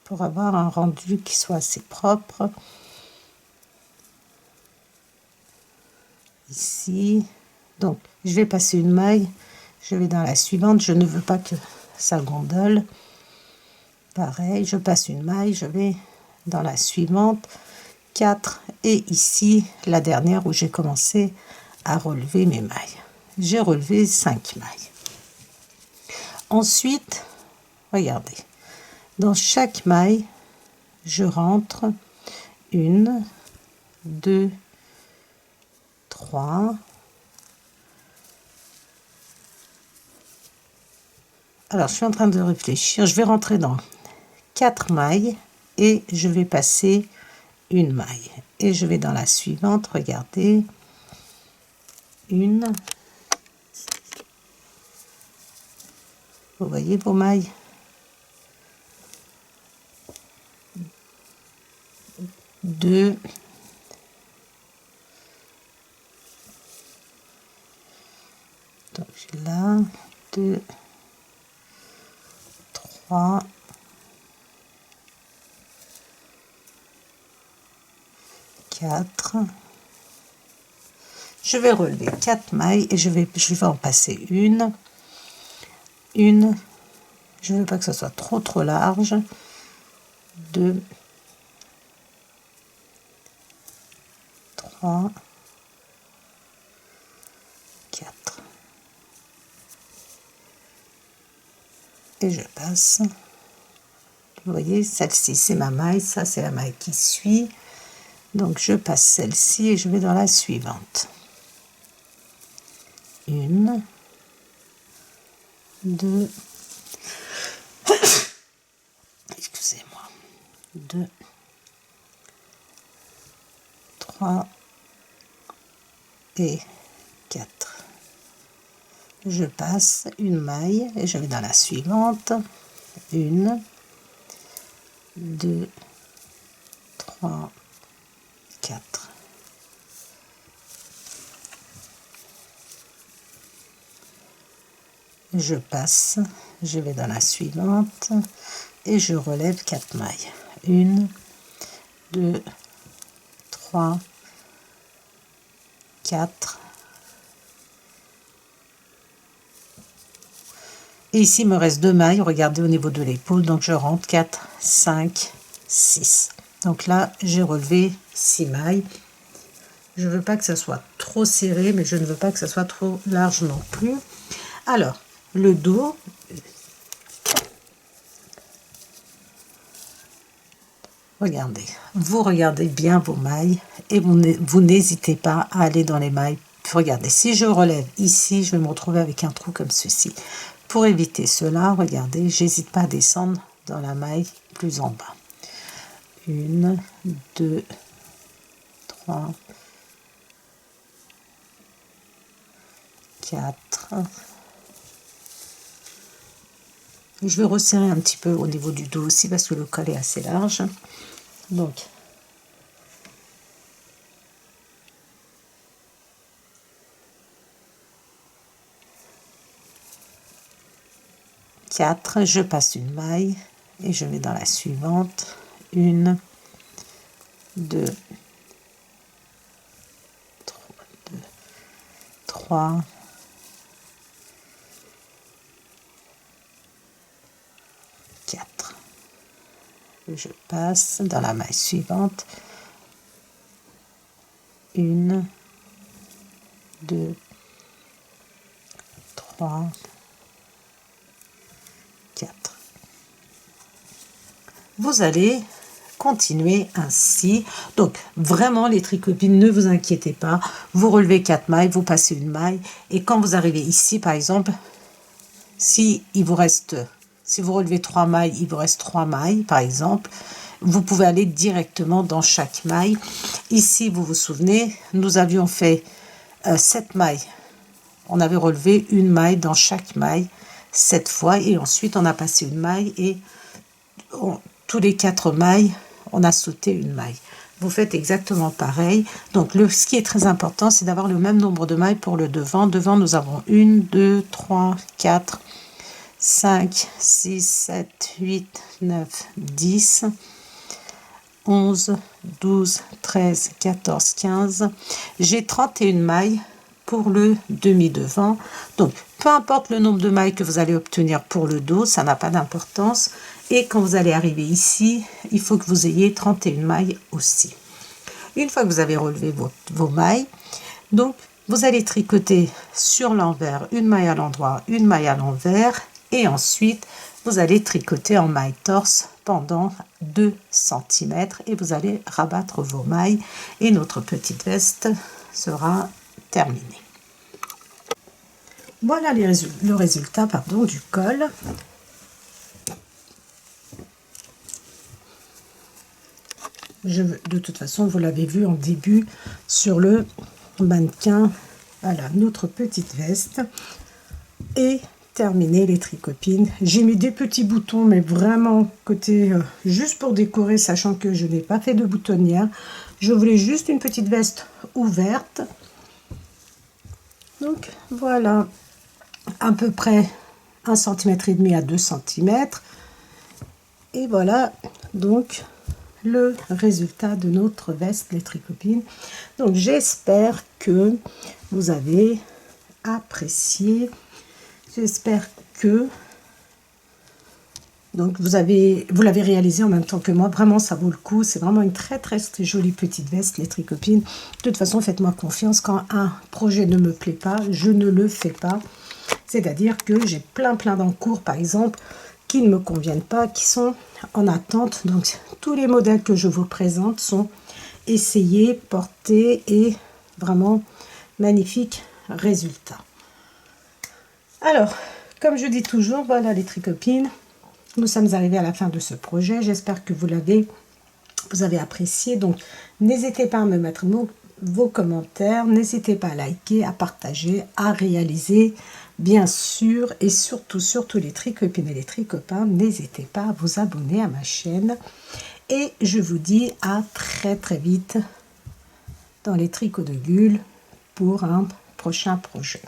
[SPEAKER 2] pour avoir un rendu qui soit assez propre. Ici, donc je vais passer une maille, je vais dans la suivante, je ne veux pas que ça gondole. Pareil, je passe une maille, je vais dans la suivante, 4, et ici la dernière où j'ai commencé à relever mes mailles. J'ai relevé 5 mailles. Ensuite, regardez, dans chaque maille, je rentre 1, 2, 3, alors je suis en train de réfléchir, je vais rentrer dans 4 mailles et je vais passer une maille et je vais dans la suivante, regardez, 1, vous voyez vos mailles, 2, donc j'ai là 2, 3, 4, je vais relever 4 mailles et je vais en passer une, je ne veux pas que ça soit trop large, 2, 3, 4, et je passe. Vous voyez, celle-ci c'est ma maille, ça c'est la maille qui suit, donc je passe celle-ci et je vais dans la suivante. 1, 2, excusez-moi, 2, 3 et 4. Je passe une maille et je vais dans la suivante. 1, 2, 3, 4. Je passe, je vais dans la suivante et je relève 4 mailles. 1, 2, 3, 4. Et ici, il me reste 2 mailles, regardez au niveau de l'épaule, donc je rentre 4, 5, 6. Donc là, j'ai relevé 6 mailles. Je ne veux pas que ça soit trop serré, mais je ne veux pas que ça soit trop large non plus. Alors, le dos, regardez, vous regardez bien vos mailles et vous n'hésitez pas à aller dans les mailles. Regardez, si je relève ici, je vais me retrouver avec un trou comme ceci. Pour éviter cela, regardez, j'hésite pas à descendre dans la maille plus en bas. 1, 2, 3, 4. Je vais resserrer un petit peu au niveau du dos aussi parce que le col est assez large. Donc, je passe une maille et je vais dans la suivante. 1, 2, 3, 4. Je passe dans la maille suivante. 1, 2, 3, 4. Vous allez continuer ainsi. Donc vraiment les tricopines, ne vous inquiétez pas, vous relevez 4 mailles, vous passez une maille et quand vous arrivez ici par exemple, si vous relevez 3 mailles, il vous reste 3 mailles par exemple, vous pouvez aller directement dans chaque maille. Ici vous vous souvenez, nous avions fait 7 mailles, on avait relevé une maille dans chaque maille 7 fois et ensuite on a passé une maille et tous les 4 mailles on a sauté une maille. Vous faites exactement pareil. Donc ce qui est très important, c'est d'avoir le même nombre de mailles pour le devant. Devant nous avons 1, 2, 3, 4, 5, 6, 7, 8, 9, 10, 11, 12, 13, 14, 15. J'ai 31 mailles pour le demi-devant. Donc, peu importe le nombre de mailles que vous allez obtenir pour le dos, ça n'a pas d'importance. Et quand vous allez arriver ici, il faut que vous ayez 31 mailles aussi. Une fois que vous avez relevé vos mailles, donc vous allez tricoter sur l'envers une maille à l'endroit, une maille à l'envers. Et ensuite, vous allez tricoter en maille torse pendant 2 cm et vous allez rabattre vos mailles et notre petite veste sera terminée. Voilà le résultat du col. De toute façon, vous l'avez vu en début sur le mannequin. Voilà notre petite veste et terminé les tricopines. J'ai mis des petits boutons, mais vraiment côté juste pour décorer, sachant que je n'ai pas fait de boutonnière. Je voulais juste une petite veste ouverte. Donc voilà, à peu près 1,5 cm à 2 cm. Et voilà donc le résultat de notre veste, les tricopines. Donc j'espère que vous avez apprécié. J'espère que donc vous l'avez réalisé en même temps que moi. Vraiment, ça vaut le coup. C'est vraiment une très très jolie petite veste, les tricopines. De toute façon, faites-moi confiance. Quand un projet ne me plaît pas, je ne le fais pas. C'est-à-dire que j'ai plein d'encours, par exemple, qui ne me conviennent pas, qui sont en attente. Donc, tous les modèles que je vous présente sont essayés, portés et vraiment magnifiques résultats. Alors, comme je dis toujours, voilà les tricopines. Nous sommes arrivés à la fin de ce projet. J'espère que vous avez apprécié. Donc, n'hésitez pas à me mettre vos commentaires. N'hésitez pas à liker, à partager, à réaliser. Bien sûr, et surtout les tricopines et les tricopains, n'hésitez pas à vous abonner à ma chaîne. Et je vous dis à très vite dans les tricots de Gul pour un prochain projet.